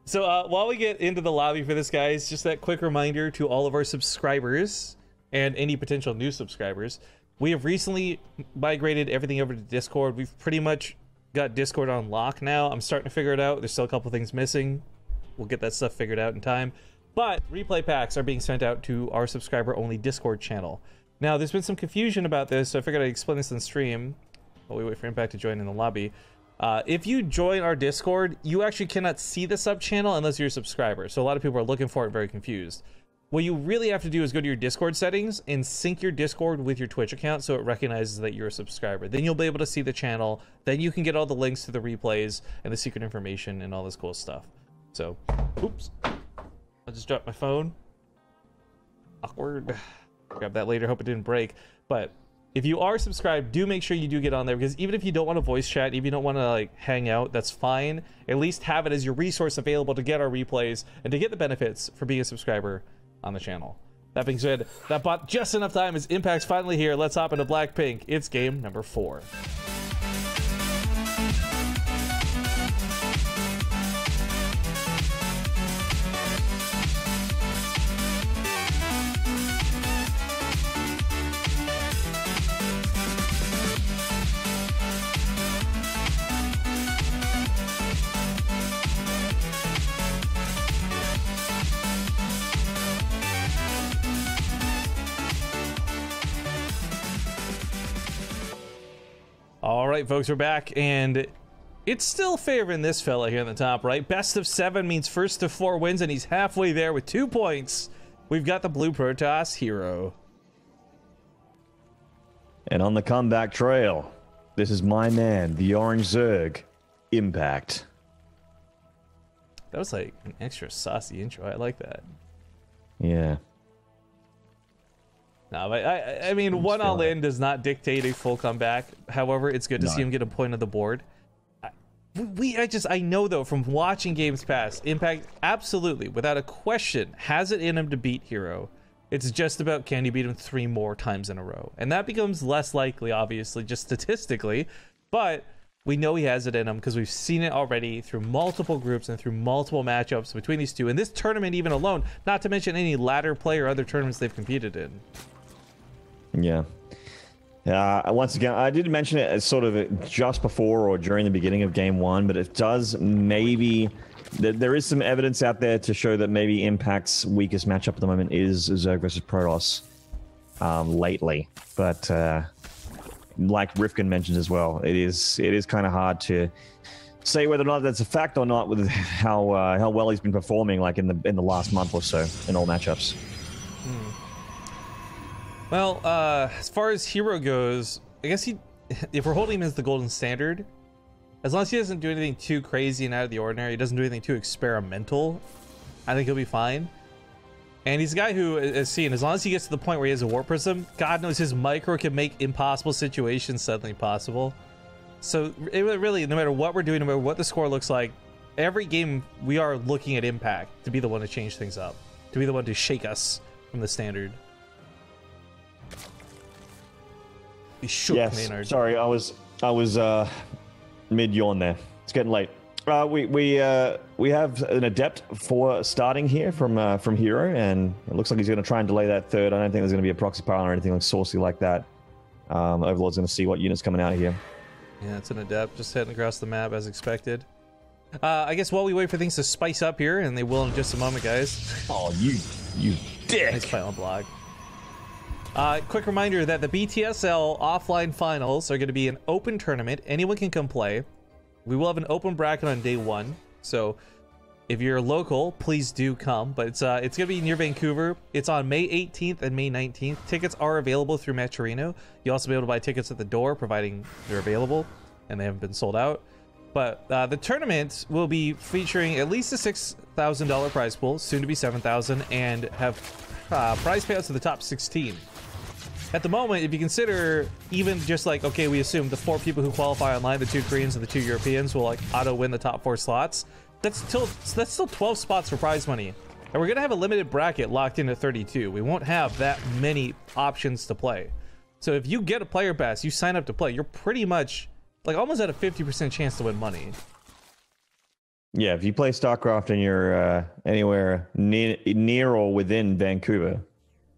So while we get into the lobby for this, guys, just that quick reminder to all of our subscribers and any potential new subscribers. We have recently migrated everything over to Discord. We've pretty much got Discord on lock now. I'm starting to figure it out. There's still a couple things missing. We'll get that stuff figured out in time. But replay packs are being sent out to our subscriber-only Discord channel. Now, there's been some confusion about this, so I figured I'd explain this on stream while we wait for Impact to join in the lobby. If you join our Discord, you actually cannot see the sub-channel unless you're a subscriber. So a lot of people are looking for it, very confused. What you really have to do is go to your Discord settings and sync your Discord with your Twitch account so it recognizes that you're a subscriber. Then you'll be able to see the channel. Then you can get all the links to the replays and the secret information and all this cool stuff. So, oops. I just dropped my phone. Awkward. Grab that later. Hope it didn't break. But if you are subscribed, do make sure you do get on there, because even if you don't want to voice chat, if you don't want to like hang out, that's fine. At least have it as your resource available to get our replays and to get the benefits for being a subscriber on the channel. That being said, that bought just enough time as Impact's finally here. Let's hop into Blackpink. It's game number 4. All right, folks, we're back, and it's still favoring this fella here in the top right. Best of 7 means first to 4 wins, and he's halfway there with 2 points. We've got the blue Protoss herO. And on the comeback trail, this is my man, the orange Zerg, Impact. That was like an extra saucy intro. I like that. Yeah. No, but I mean, one all-in does not dictate a full comeback. However, it's good to see him get a point on the board. I know, though, from watching games past, Impact absolutely, without a question, has it in him to beat herO. It's just about, can you beat him 3 more times in a row? And that becomes less likely, obviously, just statistically. But we know he has it in him because we've seen it already through multiple groups and through multiple matchups between these two. In this tournament even alone, not to mention any ladder play or other tournaments they've competed in. Yeah. Once again, I did mention it as sort of just before or during the beginning of game 1, but it does maybe... There is some evidence out there to show that maybe Impact's weakest matchup at the moment is Zerg versus Protoss lately. But like Rifkin mentioned as well, it is kind of hard to say whether or not that's a fact or not with how well he's been performing, like in the last month or so in all matchups. Well, as far as herO goes, I guess if we're holding him as the golden standard, as long as he doesn't do anything too crazy and out of the ordinary, he doesn't do anything too experimental, I think he'll be fine. And he's a guy who, as seen, as long as he gets to the point where he has a Warp Prism, God knows his micro can make impossible situations suddenly possible. So it really, no matter what we're doing, no matter what the score looks like, every game we are looking at Impact to be the one to change things up, to be the one to shake us from the standard. He shook Maynard. Sorry, I was mid yawn there. It's getting late. We have an adept for starting here from herO, and it looks like he's going to try and delay that third. I don't think there's going to be a proxy pile or anything like saucy like that. Overlord's going to see what unit's coming out here. Yeah, it's an adept just heading across the map as expected. I guess while we wait for things to spice up here, and they will in just a moment, guys. Oh, you dick! Nice fight on block. Quick reminder that the BTSL offline finals are going to be an open tournament. Anyone can come play. We will have an open bracket on day 1. So if you're local, please do come. But it's going to be near Vancouver. It's on May 18th and May 19th. Tickets are available through Metrino. You'll also be able to buy tickets at the door, providing they're available and they haven't been sold out. But the tournament will be featuring at least a $6,000 prize pool, soon to be $7,000, and have prize payouts to the top 16. At the moment, if you consider even just like, okay, we assume the 4 people who qualify online, the 2 Koreans and the 2 Europeans will like auto win the top 4 slots. That's still 12 spots for prize money. And we're going to have a limited bracket locked into 32. We won't have that many options to play. So if you get a player pass, you sign up to play, you're pretty much like almost at a 50% chance to win money. Yeah, if you play StarCraft and you're anywhere near or within Vancouver,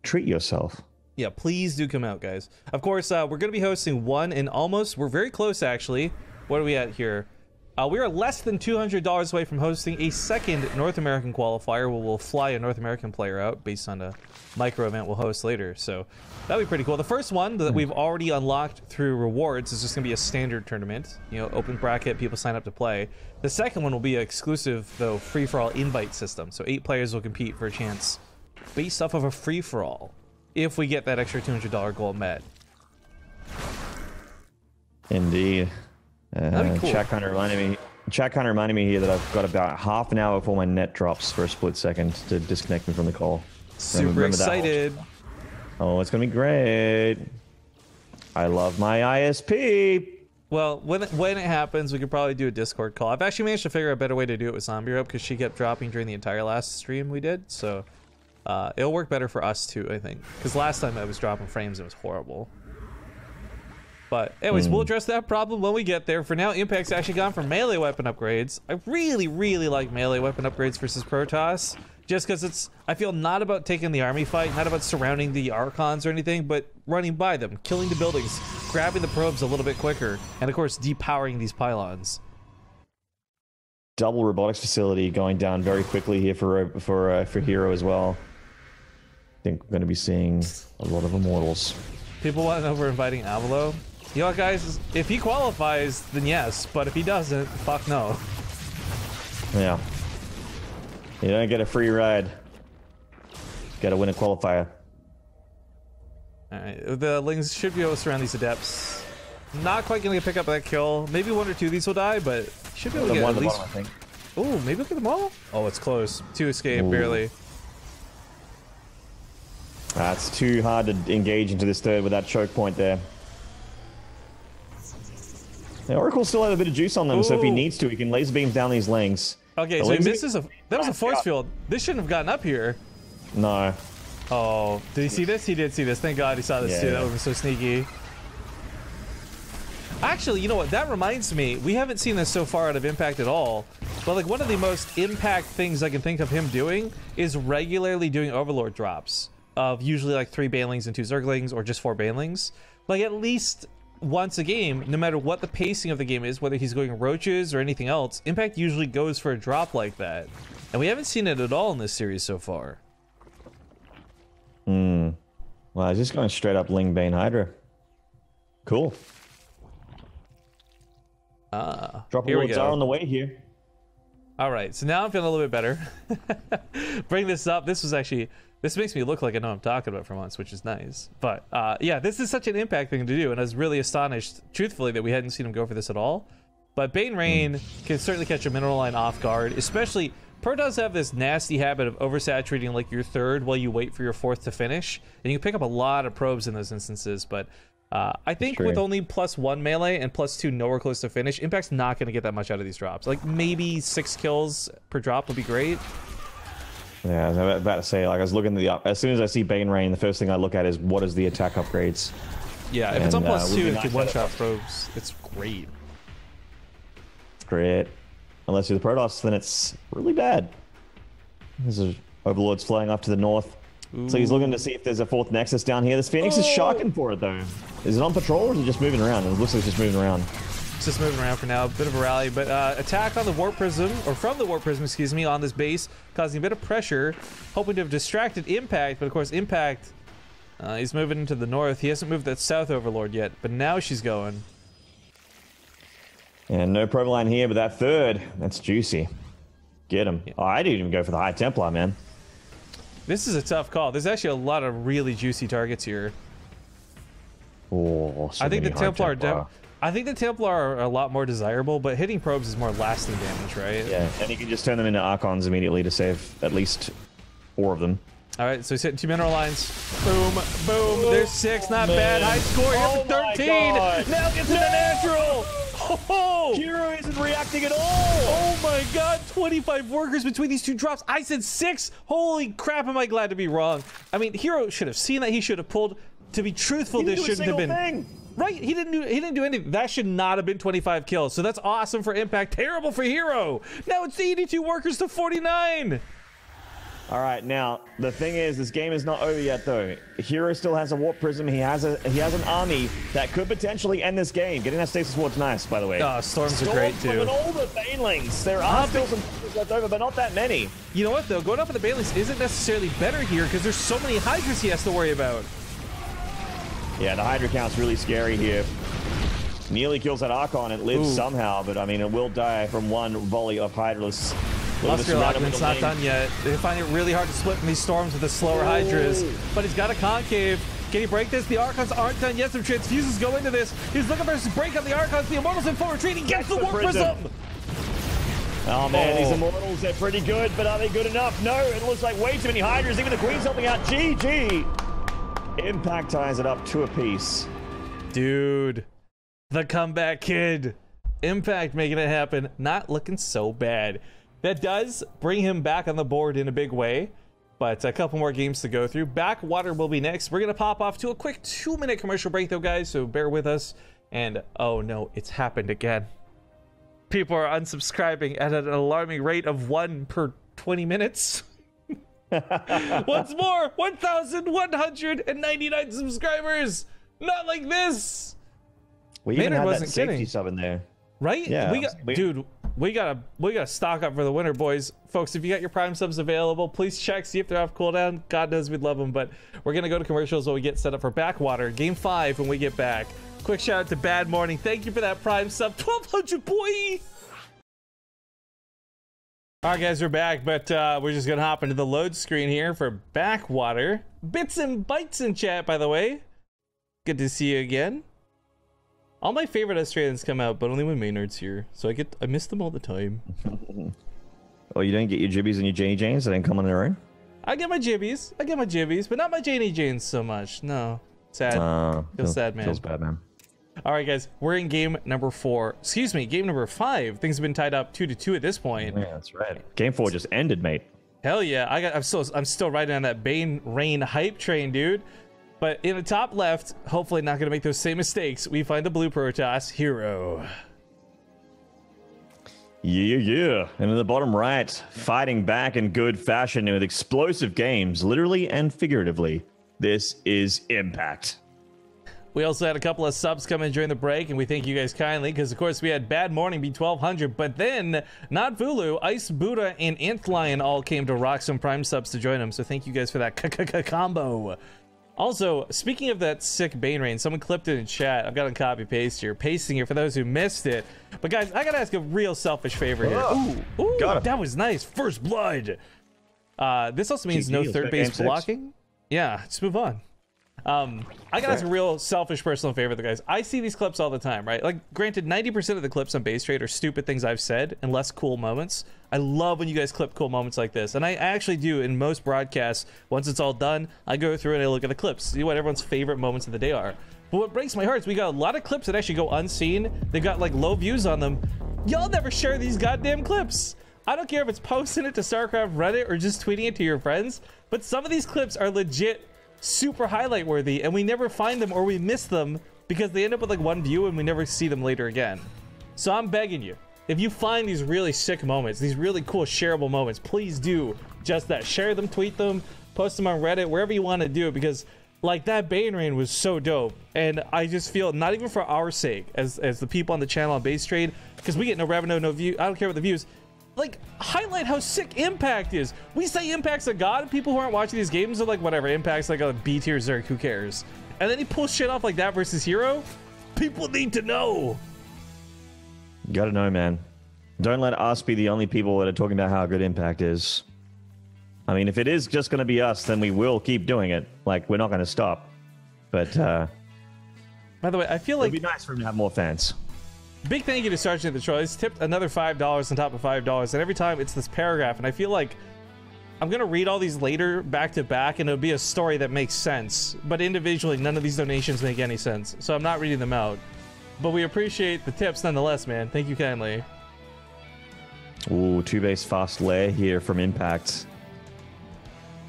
treat yourself. Yeah, please do come out, guys. Of course, we're going to be hosting we're very close, actually. What are we at here? We are less than $200 away from hosting a second North American qualifier where we'll fly a North American player out based on a micro event we'll host later. So that'll be pretty cool. The first one that we've already unlocked through rewards is just going to be a standard tournament. You know, open bracket, people sign up to play. The second one will be an exclusive, though, free-for-all invite system. So 8 players will compete for a chance based off of a free-for-all, if we get that extra $200 goal met. Indeed. That'd be cool. Chat kind of reminded me here that I've got about half an hour before my net drops for a split second to disconnect me from the call. Super excited. Oh, it's gonna be great. I love my ISP. Well, when it happens, we could probably do a Discord call. I've actually managed to figure out a better way to do it with Zombie Rope because she kept dropping during the entire last stream we did. So it'll work better for us too, I think. Because last time I was dropping frames, it was horrible. But anyways, we'll address that problem when we get there. For now, Impact's actually gone for melee weapon upgrades. I really, really like melee weapon upgrades versus Protoss. Just because I feel not about taking the army fight, not about surrounding the Archons or anything, but running by them, killing the buildings, grabbing the probes a little bit quicker, and of course, depowering these pylons. Double robotics facility going down very quickly here for herO as well. I think we're going to be seeing a lot of Immortals. People want to know if we're inviting Avalo. You know what, guys? If he qualifies, then yes. But if he doesn't, fuck no. Yeah. You don't get a free ride. Got to win a qualifier. All right, the Lings should be able to surround these Adepts. Not quite gonna pick up that kill. Maybe 1 or 2 of these will die, but should be able to get at least. Bottom, I think. Oh, maybe look at them all. Oh, it's close. 2 escape, barely. It's too hard to engage into this third with that choke point there. The Oracle still has a bit of juice on them, so if he needs to, he can laser beam down these lanes. Okay, so he misses a... That was a force field. This shouldn't have gotten up here. No. Oh, did he see this? He did see this. Thank God he saw this too. That would have been so sneaky. Actually, you know what? That reminds me. We haven't seen this so far out of Impact at all. But like one of the most Impact things I can think of him doing is regularly doing Overlord drops of usually like 3 Banelings and 2 Zerglings, or just 4 Banelings. Like at least once a game, no matter what the pacing of the game is, whether he's going roaches or anything else, Impact usually goes for a drop like that. And we haven't seen it at all in this series so far. Well, just going straight up Ling Bane Hydra. Cool. Drop awards are on the way here. All right, so now I'm feeling a little bit better. Bring this up. This makes me look like I know what I'm talking about for once, which is nice. But yeah, this is such an Impact thing to do, and I was really astonished, truthfully, that we hadn't seen him go for this at all. But Bane Rain can certainly catch a mineral line off guard, especially... Protoss have this nasty habit of oversaturating like your 3rd while you wait for your 4th to finish, and you can pick up a lot of probes in those instances. But I think with only +1 melee and +2 nowhere close to finish, Impact's not going to get that much out of these drops. Like maybe 6 kills per drop would be great. Yeah, I was about to say, like I was looking at the as soon as I see Bane Rain, the first thing I look at is what is the attack upgrades. Yeah, if it's on +2, it can one-shot probes. It's great. It's great. Unless you're the Protoss, then it's really bad. There's Overlords flying up to the north. Ooh. So he's looking to see if there's a 4th Nexus down here. This Phoenix is sharking for it, though. Is it on patrol, or is it just moving around? It looks like it's just moving around. It's just moving around for now. A bit of a rally, but attack on the Warp Prism, or from the Warp Prism, excuse me, on this base, causing a bit of pressure, hoping to have distracted Impact, but of course Impact, he's moving into the north. He hasn't moved that South Overlord yet, but now she's going. And no probe line here, but that 3rd, that's juicy. Get him. Yeah. Oh, I didn't even go for the High Templar, man. This is a tough call. There's actually a lot of really juicy targets here. Oh, so I think the Templar are a lot more desirable, but hitting probes is more lasting damage, right? Yeah, and you can just turn them into Archons immediately to save at least 4 of them. All right, so he's hitting 2 mineral lines. Boom, boom. There's 6, not bad. High score here for 13. Now gets in the natural. Oh, herO isn't reacting at all. Oh my God, 25 workers between these 2 drops. I said 6. Holy crap, am I glad to be wrong. I mean, herO should have seen that. He should have pulled. To be truthful, this shouldn't have been. Right, he didn't do anything. That should not have been 25 kills. So that's awesome for Impact. Terrible for herO. Now it's 82 workers to 49. All right, now the thing is, this game is not over yet, though. herO still has a Warp Prism. He has an army that could potentially end this game. Getting that Stasis Ward's nice, by the way. Storms are great too. And all the Banelings. There are still some left over, but not that many. You know what, though? Going up for the Banelings isn't necessarily better here because there's so many Hydras he has to worry about. Yeah, the Hydra count's really scary here. Nearly kills that Archon. It lives somehow, but I mean, it will die from 1 volley of Hydras. Lustrial Augment's not done yet. They find it really hard to split from these storms with the slower Hydras, but he's got a concave. Can he break this? The Archons aren't done yet. Some transfuses go into this. He's looking for a break on the Archons. The Immortals in full retreat. He gets the Warp Prism. Oh man, these Immortals, they're pretty good, but are they good enough? No, it looks like way too many Hydras. Even the Queen's helping out. GG. Impact ties it up 2 apiece. Dude, the comeback kid. Impact making it happen. Not looking so bad. That does bring him back on the board in a big way, but a couple more games to go through. Backwater will be next. We're going to pop off to a quick 2-minute commercial break, though, guys, so bear with us. And, oh, no, it's happened again. People are unsubscribing at an alarming rate of 1 per 20 minutes. Once more, 1,199 subscribers. Not like this. We even had that safety sub in there. Right? Yeah. We gotta stock up for the winter, boys. Folks, if you got your Prime subs available, please check, see if they're off cooldown. God knows we'd love them, but we're gonna go to commercials while we get set up for Backwater Game 5 when we get back. Quick shout out to Bad Morning. Thank you for that Prime sub. 1,200, boy! Alright guys, we're back, but we're just gonna hop into the load screen here for Backwater. Bits and Bytes in chat, by the way. Good to see you again. All my favorite Australians come out, but only when Maynard's here. So I miss them all the time. Oh, you didn't get your Jibbies and your Janie Janes? They didn't come on their own? I get my Jibbies, but not my Janie Janes so much. No. Sad. Feels sad, man. Feels bad, man. All right, guys, we're in game number 4. Excuse me, game number 5. Things have been tied up 2-2 at this point. Yeah, that's right. Game 4 just ended, mate. Hell yeah! I'm still riding on that Bane Rain hype train, dude. But in the top left, hopefully not gonna make those same mistakes. We find the blue Protoss herO. Yeah. And in the bottom right, fighting back in good fashion with explosive games, literally and figuratively. This is Impact. We also had a couple of subs come in during the break, and we thank you guys kindly, because of course we had Bad Morning be 1,200, but then Not Vulu, Ice Buddha, and Anthlion all came to rock some Prime subs to join them, so thank you guys for that combo. Also, speaking of that sick Bane Rain, someone clipped it in chat. I've got a copy paste here, pasting here for those who missed it. But guys, I gotta ask a real selfish favor here. Ooh, that was nice. First blood. This also means no third base blocking. Yeah, just move on. I gotta ask a real selfish personal favor, though, guys. I see these clips all the time, right? Like, granted, 90% of the clips on BaseTrade are stupid things I've said and less cool moments. I love when you guys clip cool moments like this, and I actually do in most broadcasts. Once it's all done, I go through and I look at the clips, see what everyone's favorite moments of the day are. But what breaks my heart is we got a lot of clips that actually go unseen. They've got like low views on them. Y'all never share these goddamn clips. I don't care if it's posting it to StarCraft Reddit or just tweeting it to your friends, but some of these clips are legit super highlight worthy, and we never find them, or we miss them because they end up with like 1 view and we never see them later again. So I'm begging you, if you find these really sick moments, these really cool shareable moments, please do just that. Share them, tweet them, post them on Reddit, wherever you want to do it, because like that Bane Rain was so dope, and I just feel, not even for our sake as the people on the channel on BaseTrade, because we get no revenue, no view, I don't care about the views, like, highlight how sick Impact is. We say Impact's a god, and people who aren't watching these games are like, whatever, Impact's like a B tier Zerg, who cares? And then he pulls shit off like that versus herO. People need to know. You gotta know, man. Don't let us be the only people that are talking about how good Impact is. I mean, if it is just gonna be us, then we will keep doing it. Like, we're not gonna stop. But, by the way, I feel like it'd be nice for him to have more fans. Big thank you to Sergeant the Troll. He's tipped another $5 on top of $5, and every time it's this paragraph, and I feel like I'm gonna read all these later back to back, and it'll be a story that makes sense, but individually none of these donations make any sense, so I'm not reading them out. But we appreciate the tips nonetheless, man. Thank you kindly. Ooh, 2-base fast lair here from Impact.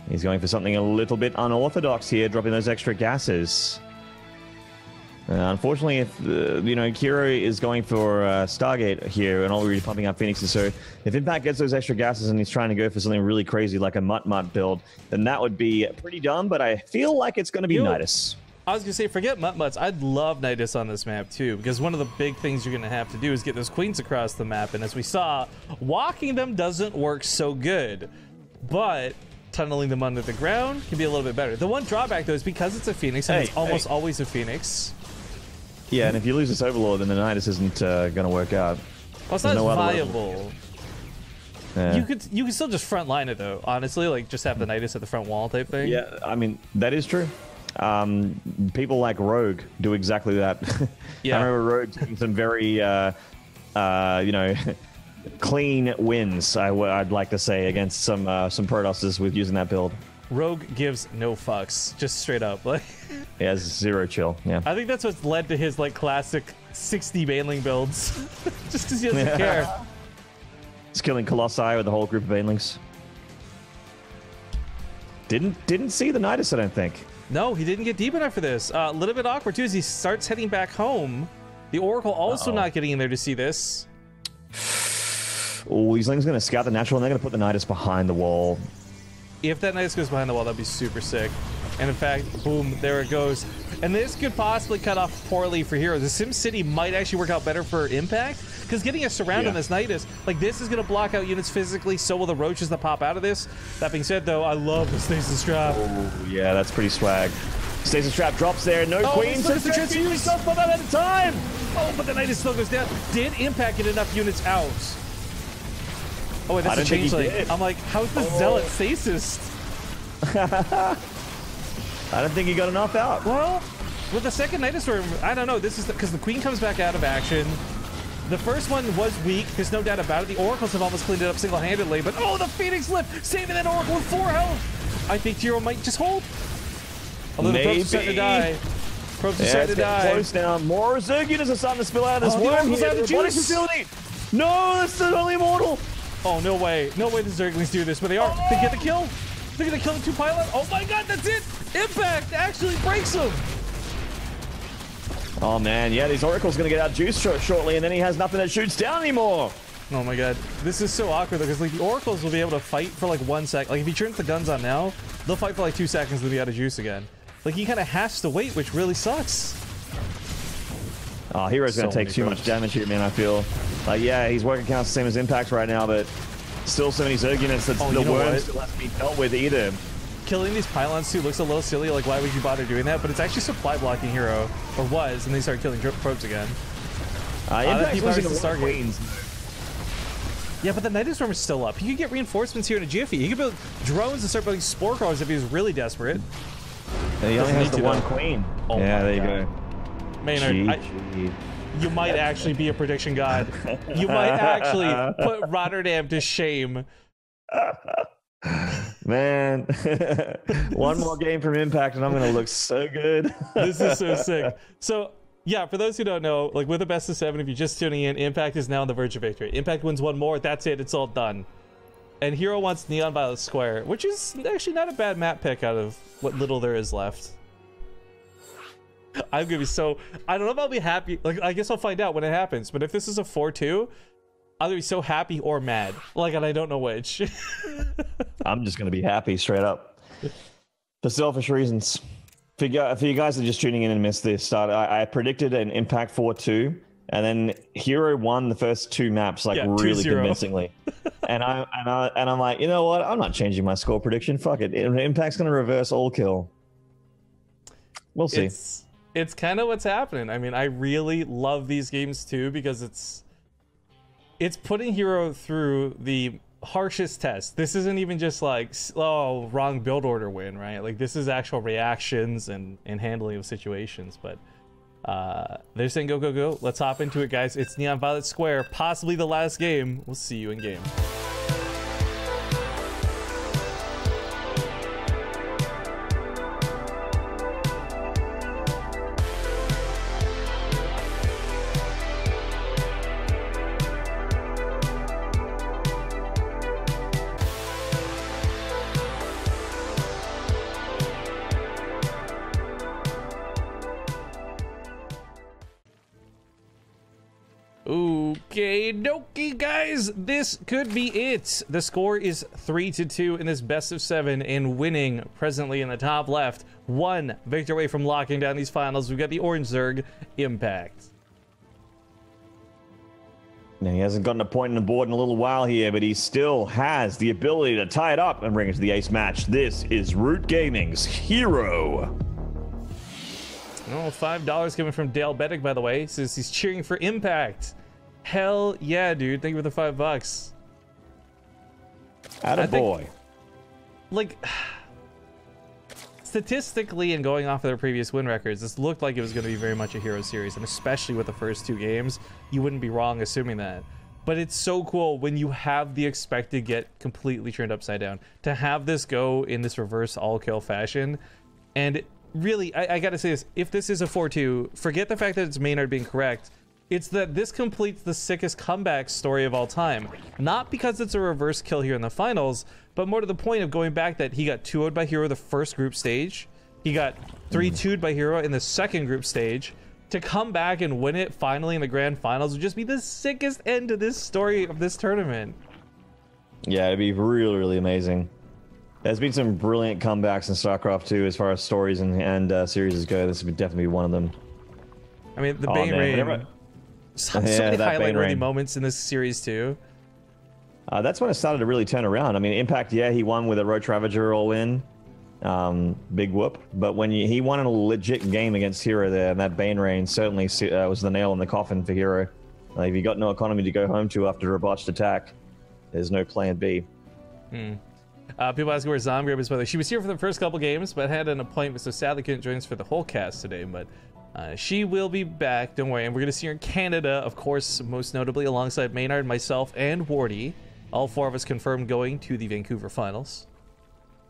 He's going for something a little bit unorthodox here, dropping those extra gases. Unfortunately, if you know, herO is going for Stargate here and already pumping up Phoenixes, so if Impact gets those extra gases and he's trying to go for something really crazy like a Mutt build, then that would be pretty dumb, but I feel like it's going to be Nidus. I was going to say, forget Mutt. I'd love Nidus on this map too, because one of the big things you're going to have to do is get those queens across the map, and as we saw, walking them doesn't work so good, but tunneling them under the ground can be a little bit better. The one drawback, though, is because it's a Phoenix, and it's almost always a Phoenix. Yeah, and if you lose this Overlord, then the Nidus isn't going to work out. Well, it's not as viable. Yeah. You could still just front line it, though, honestly, like just have the Nidus at the front wall type thing. Yeah, I mean, that is true. People like Rogue do exactly that. Yeah. I remember Rogue taking some very, you know, clean wins, I'd like to say, against some Protosses with using that build. Rogue gives no fucks, just straight up. Like, he has zero chill. Yeah, I think that's what's led to his like classic 60 Baneling builds, just because he doesn't care. He's killing Colossi with the whole group of Banelings. Didn't see the Nidus, I don't think. No, he didn't get deep enough for this. A little bit awkward too as he starts heading back home. The Oracle also not getting in there to see this. Oh, he's going to scout the natural, and they're going to put the Nidus behind the wall. If that Nidus goes behind the wall, that'd be super sick. And in fact, boom, there it goes. And this could possibly cut off poorly for herO. The Sim City might actually work out better for Impact, because getting a surround on this Nidus, like this is going to block out units physically, so will the roaches that pop out of this. That being said, though, I love the Stasis Trap. Oh, yeah, that's pretty swag. Stasis Trap drops there. No queen. So the transfuse. For that at a time. Oh, but the Knight still goes down. Did Impact get enough units out? Oh, wait, that's a changeling. I'm like, how's the Zealot stasis? I don't think he got enough out. Well, with the second Knight Storm, I don't know. This is because the Queen comes back out of action. The first one was weak. There's no doubt about it. The Oracles have almost cleaned it up single-handedly. But, oh, the Phoenix Lift, saving that Oracle with 4 health. I think herO might just hold. Although the probes are starting to die. Probes are starting to die. Close now. More Zerg units are starting to spill out of this worm here. Out of juice. Facility. No, that's the only immortal. Oh, no way. No way the Zerglings do this, but they are. Oh. They get the kill. They're going to kill the 2 pilot. Oh, my God, that's it. Impact actually breaks them. Oh, man. Yeah, these Oracles going to get out juiced shortly, and then he has nothing that shoots down anymore. Oh, my God. This is so awkward, though, because like, the Oracles will be able to fight for like 1 sec. Like, if he turns the guns on now, they'll fight for like 2 seconds and they'll be out of juice again. Like, he kind of has to wait, which really sucks. Oh, hero's going to take too much damage here, man, I feel. Like, yeah, he's working counts the same as Impact right now, but still so many Zerg units that the worm still has to be dealt with either. Killing these pylons, too, looks a little silly. Like, why would you bother doing that? But it's actually supply blocking herO, or was, and they started killing probes again. Impact's losing the Stargates. Yeah, but the Knight Storm is still up. He could get reinforcements here in a jiffy. He could build drones and start building spore crawlers if he was really desperate. And he only has the 1 queen. Oh, yeah, there you go. Maynard, you might actually be a prediction god. You might actually put Rotterdam to shame. Man, 1 more game from Impact and I'm going to look so good. This is so sick. So, yeah, for those who don't know, like with a best of 7, if you're just tuning in, Impact is now on the verge of victory. Impact wins 1 more, that's it, it's all done. And herO wants Neon Violet Square, which is actually not a bad map pick out of what little there is left. I'm gonna be so... I don't know if I'll be happy. Like, I guess I'll find out when it happens. But if this is a 4-2, I'll be so happy or mad. Like, and I don't know which. I'm just gonna be happy straight up. For selfish reasons. For you guys that are just tuning in and missed this start, I predicted an Impact 4-2. And then herO won the first 2 maps like really convincingly. and I'm like, you know what? I'm not changing my score prediction. Fuck it. Impact's gonna reverse all kill. We'll see. It's kind of what's happening. I mean, I really love these games too because it's putting herO through the harshest test. This isn't even just like, oh, wrong build order win, right? Like this is actual reactions and handling of situations. But they're saying go, go, go. Let's hop into it, guys. It's Neon Violet Square, possibly the last game. We'll see you in game. Okay, dokie, guys, this could be it. The score is 3-2 in this best of 7, and winning presently in the top left. 1 victory away from locking down these finals. We've got the Orange Zerg, Impact. Now, he hasn't gotten a point on the board in a little while here, but he still has the ability to tie it up and bring it to the ace match. This is Root Gaming's herO. Oh, $5 coming from Dale Beddick, by the way. Says he's cheering for Impact. Hell yeah, dude. Thank you for the $5. Attaboy. Like, statistically and going off of their previous win records, this looked like it was going to be very much a herO series, and especially with the first 2 games, you wouldn't be wrong assuming that. But it's so cool when you have the expected get completely turned upside down. To have this go in this reverse all-kill fashion, and really, I gotta say this, if this is a 4-2, forget the fact that it's Maynard being correct. It's that this completes the sickest comeback story of all time. Not because it's a reverse kill here in the finals, but more to the point of going back that he got 2-0'd by herO the first group stage. He got 3-2'd by herO in the second group stage. To come back and win it finally in the grand finals would just be the sickest end to this story of this tournament. Yeah, it'd be really, really amazing. There's been some brilliant comebacks in StarCraft 2 as far as stories and series go. This would definitely be one of them. I mean, the Bane Rain. So many highlight-worthy moments in this series too. That's when it started to really turn around. I mean, Impact, yeah, he won with a Roach Ravager all in. big whoop. But when he won a legit game against herO there, and that Bane reign certainly was the nail in the coffin for herO. Like, if you got no economy to go home to after a botched attack, there's no plan B. People asking where Zombie is, by the way. She was here for the first couple games, but had an appointment, so sadly couldn't join us for the whole cast today. But she will be back, don't worry. And we're going to see her in Canada, of course, most notably alongside Maynard, myself, and Wardy. All 4 of us confirmed going to the Vancouver finals.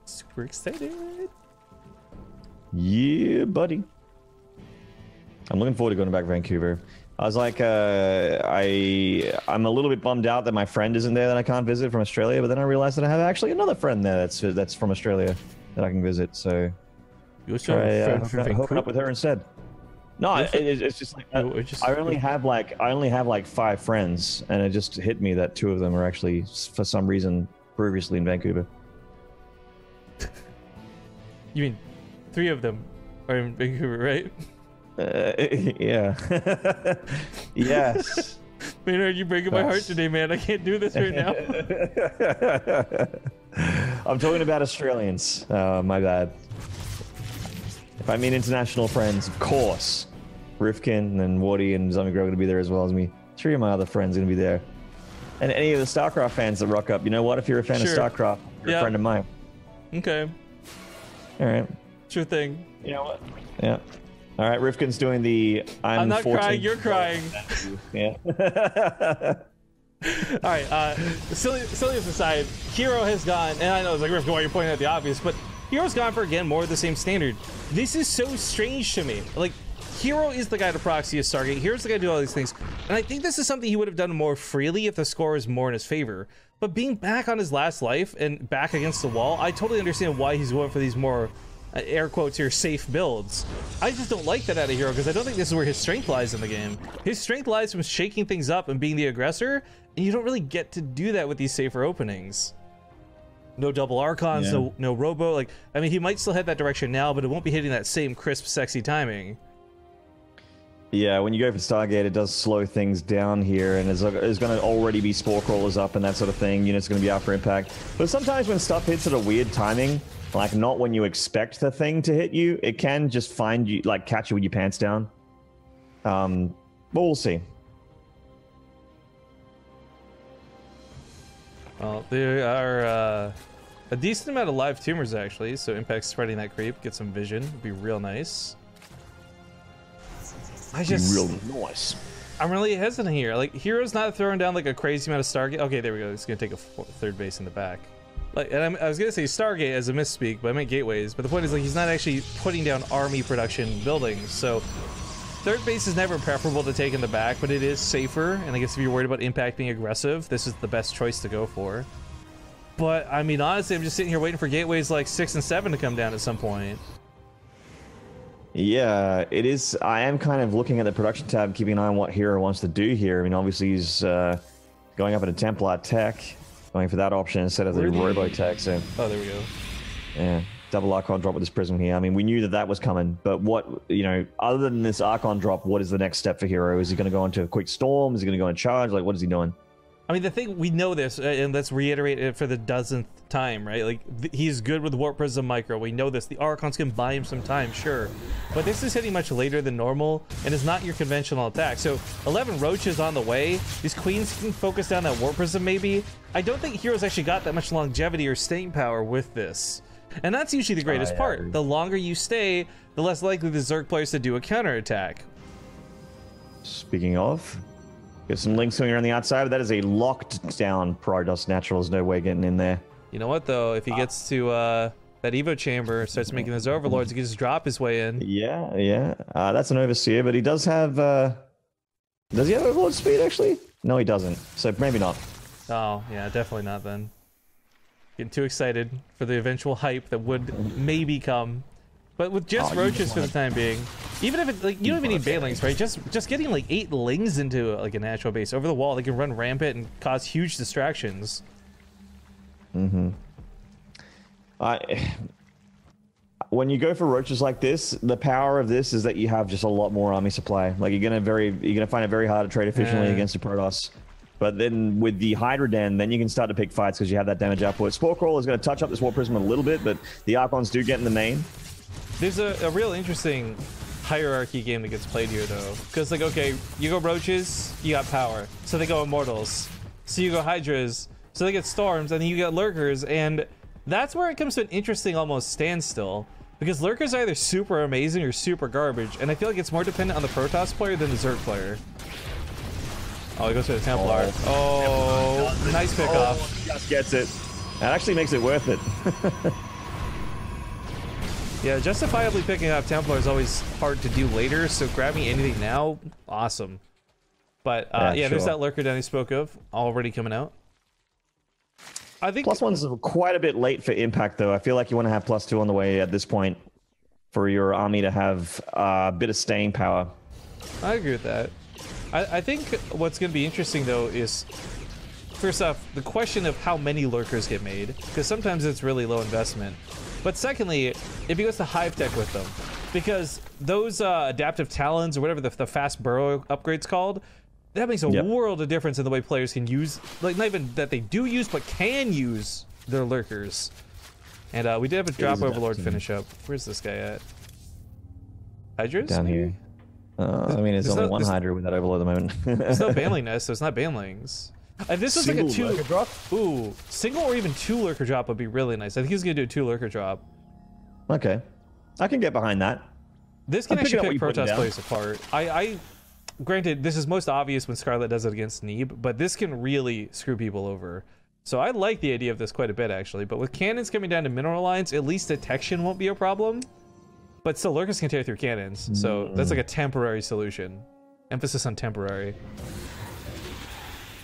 Super excited. Yeah, buddy. I'm looking forward to going back to Vancouver. I was like, I'm a little bit bummed out that my friend isn't there that I can't visit from Australia, but then I realized that I have actually another friend there that's from Australia that I can visit. So you hook up with her instead. No, it's just like I only have like 5 friends, and it just hit me that 2 of them are actually for some reason previously in Vancouver. You mean 3 of them are in Vancouver, right? Yeah. Yes. Maynard, you're breaking my heart today, man. I can't do this right now. I'm talking about Australians. My bad. If I mean international friends, of course. Rifkin and Wardy and Zombie Girl are going to be there as well as me. 3 of my other friends are going to be there. And any of the StarCraft fans that rock up, you know what? If you're a fan of StarCraft, you're a friend of mine. Okay. All right. Sure thing. You know what? Yeah. All right, Rifkin's doing the I'm not 14. crying, you're crying. Yeah. All right, silliness aside, herO has gone, and I know it's like, Rifkin, why you're pointing out the obvious, but herO's gone for, again, more of the same standard. This is so strange to me. Like, herO is the guy to proxy a Stargate. Here's the guy to do all these things. And I think this is something he would have done more freely if the score is more in his favor. But being back on his last life and back against the wall, I totally understand why he's going for these more, air quotes here, safe builds. I just don't like that out of herO because I don't think this is where his strength lies in the game. His strength lies from shaking things up and being the aggressor, and you don't really get to do that with these safer openings. No double Archons, no Robo. Like, I mean, he might still head that direction now, but it won't be hitting that same crisp, sexy timing. Yeah, when you go for Stargate, it does slow things down here, and there's going to already be Spore Crawlers up and that sort of thing. Units going to be out for impact. But sometimes when stuff hits at a weird timing, like not when you expect the thing to hit you, it can just find you, like catch you with your pants down. But we'll see. Well, there are a decent amount of live tumors, actually, so Impact's spreading that creep, get some vision, would be real nice. I'm really hesitant here. Like, herO's not throwing down like a crazy amount of Stargate. Okay, there we go. It's gonna take a 3rd base in the back. Like, and I was gonna say Stargate as a misspeak, but I meant gateways. But the point is, like, he's not actually putting down army production buildings. So 3rd base is never preferable to take in the back, but it is safer. And I guess if you're worried about Impact being aggressive, this is the best choice to go for. But I mean, honestly, I'm just sitting here waiting for gateways like 6 and 7 to come down at some point. Yeah, it is. I am kind of looking at the production tab, keeping an eye on what herO wants to do here. I mean, obviously he's going up into Templar Tech, going for that option instead of the Robo Tech. So, oh, there we go. Yeah, double Archon drop with this Prism here. I mean, we knew that was coming, but what, you know, other than this Archon drop, what is the next step for herO? Is he going to go into a quick storm? Is he going to go in charge? Like, what is he doing? I mean, the thing, we know this, and let's reiterate it for the 1000th time, right? Like, he's good with Warp Prism Micro. We know this. The Archons can buy him some time, sure. But this is hitting much later than normal, and is not your conventional attack. So, 11 Roaches on the way. These Queens can focus down that Warp Prism, maybe. I don't think herO's actually got that much longevity or staying power with this. And that's usually the greatest part. The longer you stay, the less likely the Zerg players to do a counterattack. Speaking of... Get some Link Swinger on the outside, but that is a locked down Protoss natural. There's no way getting in there. You know what, though? If he gets to that Evo chamber, starts making those Overlords, he can just drop his way in. Yeah, yeah. That's an Overseer, but he does have... does he have Overlord speed, actually? No, he doesn't. So maybe not. Oh, yeah, definitely not then. Getting too excited for the eventual hype that would maybe come. But with just Roaches for the time being, even if it, like, you don't even need Banelings, right? Just getting like 8 Lings into like a natural base over the wall, they can run rampant and cause huge distractions. Mm-hmm. When you go for Roaches like this, the power of this is that you have just a lot more army supply. Like you're gonna find it very hard to trade efficiently against a Protoss. But then with the Hydra Den, then you can start to pick fights because you have that damage output. Spore Crawler is going to touch up this War Prism a little bit, but the Archons do get in the main. There's a real interesting hierarchy game that gets played here, though. Because, like, okay, you go Roaches, you got power. So they go Immortals. So you go Hydras, so they get Storms, and then you get Lurkers, and that's where it comes to an interesting almost standstill. Because Lurkers are either super amazing or super garbage, and I feel like it's more dependent on the Protoss player than the Zerg player. Oh, he goes for the Templar. Oh, nice pickoff. Oh, just gets it. That actually makes it worth it. Yeah, justifiably picking up Templar is always hard to do later, so grabbing anything now, awesome. But yeah, sure. There's that Lurker Danny spoke of, already coming out. I think +1's quite a bit late for impact, though. I feel like you want to have +2 on the way at this point for your army to have a bit of staying power. I agree with that. I think what's going to be interesting, though, is first off, the question of how many Lurkers get made, because sometimes it's really low investment. But secondly, if he goes to Hive Tech with them, because those adaptive talons, or whatever the fast burrow upgrade's called, that makes a world of difference in the way players can use, like, not even that they do use, but can use their Lurkers. And we did have a Drop Overlord finish up. Where's this guy at? Hydras? Down here. I mean, there's only one Hydra with that Overlord at the moment. There's no Baneling Nest, so it's not Banelings. This is like a lurker drop? Ooh, single or even 2 Lurker drop would be really nice. I think he's gonna do a 2 Lurker drop. Okay, I can get behind that. This can actually pick Protoss players apart. Granted, this is most obvious when Scarlet does it against Neeb, but this can really screw people over. So I like the idea of this quite a bit, actually. But with cannons coming down to mineral lines, at least detection won't be a problem. But still, Lurkers can tear through cannons, so that's like a temporary solution. Emphasis on temporary.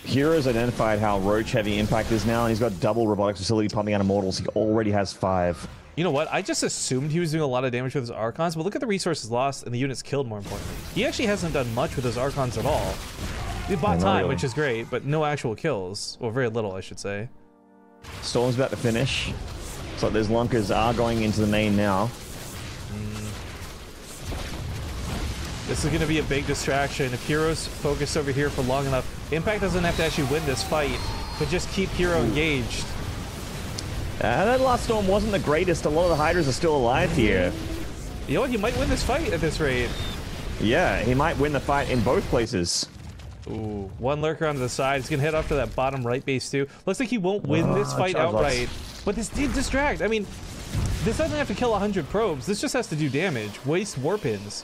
hero's identified how roach heavy impact is now, and he's got double robotics facility pumping out immortals. He already has 5. You know what? I just assumed he was doing a lot of damage with his Archons, but look at the resources lost and the units killed, more importantly. He actually hasn't done much with his Archons at all. He bought time, which is great, but no actual kills. Well, very little, I should say. Storm's about to finish. So those Lunkers are going into the main now. This is going to be a big distraction. If hero's focused over here for long enough, Impact doesn't have to actually win this fight, but just keep hero engaged. That last Storm wasn't the greatest. A lot of the Hydras are still alive here. You know what? He might win this fight at this rate. Yeah, he might win the fight in both places. Ooh, one Lurker onto the side. He's going to head off to that bottom right base too. Looks like he won't win this fight outright. But this did distract. I mean, this doesn't have to kill 100 probes. This just has to do damage. Waste war pins.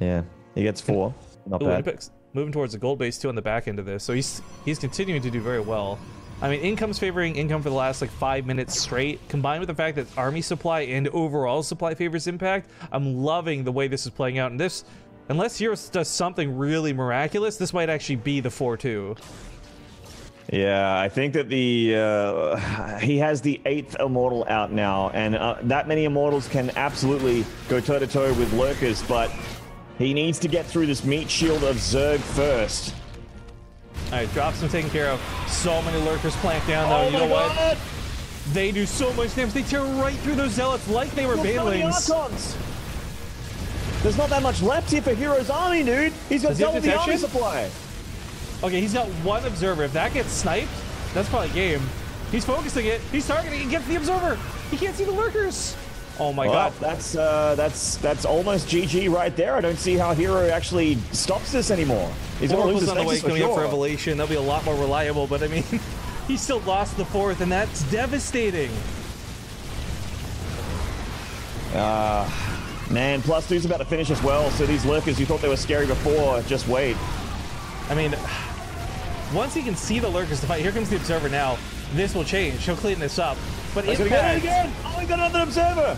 Yeah, he gets 4. Not bad. Moving towards the gold base too on the back end of this. So he's continuing to do very well. I mean, income's favoring income for the last like 5 minutes straight, combined with the fact that army supply and overall supply favors Impact. I'm loving the way this is playing out. And this, unless Heroes does something really miraculous, this might actually be the 4-2. Yeah, I think that the he has the 8th Immortal out now, and that many Immortals can absolutely go toe-to-toe with Lurkers, but he needs to get through this meat shield of Zerg first. Alright, drops him taken care of. So many Lurkers plant down though. You know what? They do so much damage. They tear right through those Zealots like they were Banelings. There's not that much left here for Hero's army, dude. He's got double the army supply. Okay, he's got 1 Observer. If that gets sniped, that's probably game. He's focusing it. He's targeting. He gets the Observer. He can't see the Lurkers. Oh my god. That's almost GG right there. I don't see how Hero actually stops this anymore. He's going to lose his on the way Nexus coming up for Revelation. They'll be a lot more reliable, but I mean, he still lost the 4th, and that's devastating. Man, +2's about to finish as well, so these Lurkers, you thought they were scary before, just wait. I mean, once he can see the Lurkers to fight, here comes the Observer now. This will change. He'll clean this up. But Impact... again! Oh, he got another Observer!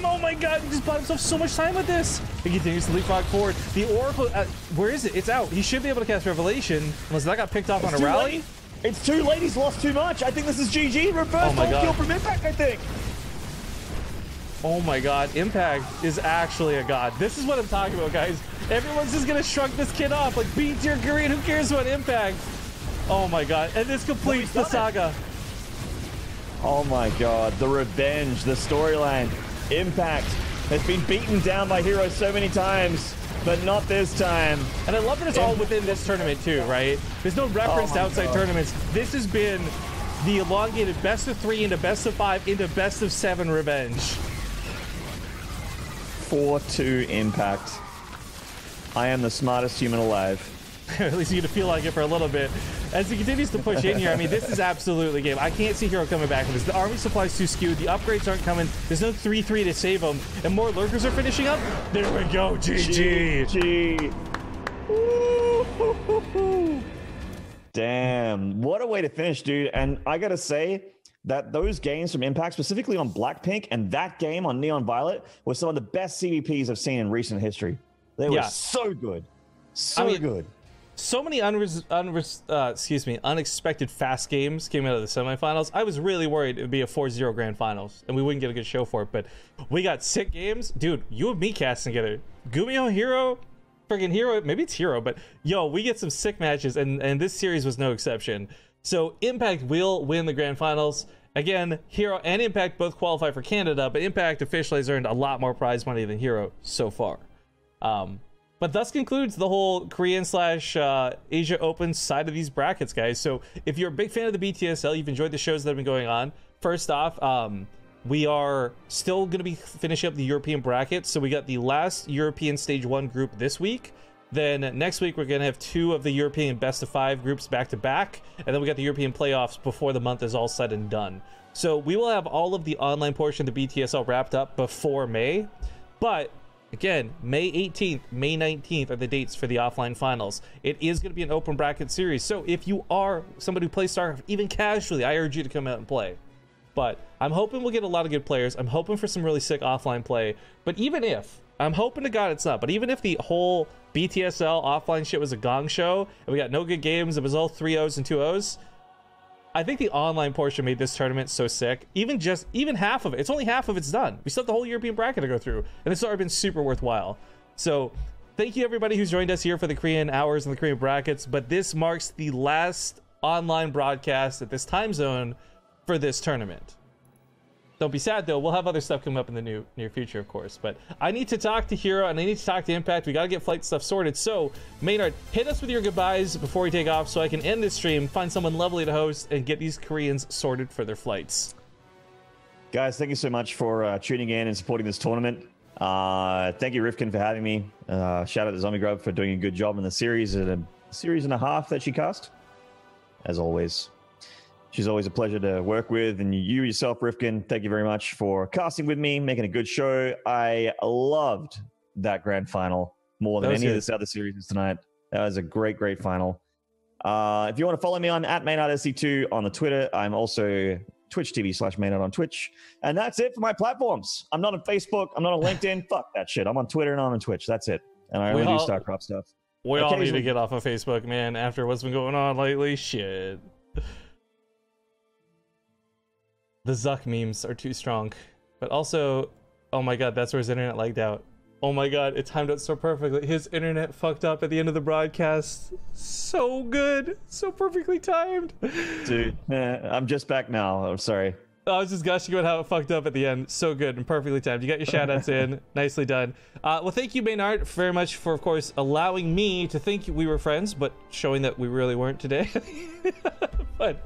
Oh my god, he just bought himself so much time with this. He continues to leapfrog forward. The Oracle... where is it? It's out. He should be able to cast Revelation, unless that got picked off on a rally. Late. It's too late. He's lost too much. I think this is GG. Reverse kill from Impact, I think. Oh my god, Impact is actually a god. This is what I'm talking about, guys. Everyone's just gonna shrug this kid off. Like, beat your Korean, who cares about Impact? Oh my god, and this completes the saga. Oh my god, the revenge, the storyline. Impact has been beaten down by Heroes so many times, but not this time. And I love that it's all within this tournament too, right? There's no reference to outside tournaments. This has been the elongated best of 3 into best of 5 into best of 7 revenge. 4-2 impact. I am the smartest human alive. At least you get to feel like it for a little bit. As he continues to push in here, I mean, this is absolutely game. I can't see herO coming back from this. The army supply's too skewed. The upgrades aren't coming. There's no 3-3 to save them. And more lurkers are finishing up. There we go. GG. Damn. What a way to finish, dude. And I got to say that those games from Impact, specifically on Blackpink and that game on Neon Violet, were some of the best CVPs I've seen in recent history. They were so good. So good. So many unexpected fast games came out of the semifinals. I was really worried it would be a 4-0 grand finals and we wouldn't get a good show for it, but we got sick games. Dude, you and me casting together. Gumio, herO, friggin' herO, maybe it's herO, but yo, we get some sick matches and this series was no exception. So Impact will win the grand finals. Again, herO and Impact both qualify for Canada, but Impact officially has earned a lot more prize money than herO so far. But thus concludes the whole Korean/Asia Open side of these brackets, guys. So if you're a big fan of the BTSL, you've enjoyed the shows that have been going on. First off, we are still going to be finishing up the European brackets. So we got the last European Stage 1 group this week. Then next week, we're going to have 2 of the European best of 5 groups back to back. And then we got the European playoffs before the month is all said and done. So we will have all of the online portion of the BTSL wrapped up before May. But again, May 18th, May 19th are the dates for the offline finals. It is going to be an open bracket series. So if you are somebody who plays StarCraft, even casually, I urge you to come out and play. But I'm hoping we'll get a lot of good players. I'm hoping for some really sick offline play. But even if, I'm hoping to God it's not, but even if the whole BTSL offline shit was a gong show and we got no good games, it was all 3-0s and 2-0s, I think the online portion made this tournament so sick. Even half of it. It's only half of it's done. We still have the whole European bracket to go through, and it's already been super worthwhile. So thank you everybody who's joined us here for the Korean hours and the Korean brackets, but this marks the last online broadcast at this time zone for this tournament. Don't be sad though, we'll have other stuff coming up in the near future, of course. But I need to talk to herO and I need to talk to Impact. We gotta get flight stuff sorted. So Maynard, hit us with your goodbyes before we take off so I can end this stream, find someone lovely to host, and get these Koreans sorted for their flights. Guys, thank you so much for tuning in and supporting this tournament. Thank you, Rifkin, for having me. Shout out to Zombie Grub for doing a good job in the series and a series and a half that she cast. As always. She's always a pleasure to work with, and you yourself, Rifkin, thank you very much for casting with me, making a good show. I loved that grand final more than any of this other series tonight. That was a great, great final. If you want to follow me on @MaynardSC2 on the Twitter, I'm also Twitch TV/Maynard on Twitch. And that's it for my platforms. I'm not on Facebook. I'm not on LinkedIn. Fuck that shit. I'm on Twitter and I'm on Twitch. That's it. And I only do StarCraft stuff. We all need to get off of Facebook, man, after what's been going on lately. Shit. The Zuck memes are too strong. But also, oh my god, that's where his internet lagged out. Oh my god, it timed out so perfectly. His internet fucked up at the end of the broadcast. So good. So perfectly timed. Dude, I'm just back now. I'm sorry. I was just gushing about how it fucked up at the end. So good and perfectly timed. You got your shoutouts in. Nicely done. Well, thank you, Maynard, very much for, of course, allowing me to think we were friends, but showing that we really weren't today. But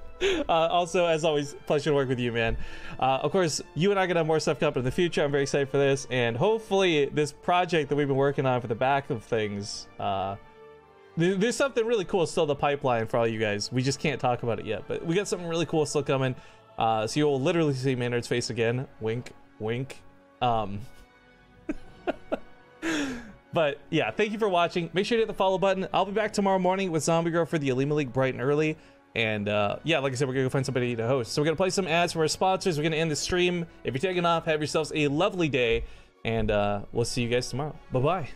also, as always, pleasure to work with you, man. Of course, you and I are going to have more stuff coming in the future. I'm very excited for this. And hopefully, this project that we've been working on for the back of things, there's something really cool still in the pipeline for all you guys. We just can't talk about it yet. But we got something really cool still coming. So you'll literally see Maynard's face again. Wink, wink. But yeah, thank you for watching. Make sure to hit the follow button. I'll be back tomorrow morning with Zombie Girl for the Alima League bright and early. And yeah, like I said, we're gonna go find somebody to host. So we're gonna play some ads for our sponsors. We're gonna end the stream. If you're taking off, have yourselves a lovely day. And we'll see you guys tomorrow. Bye-bye.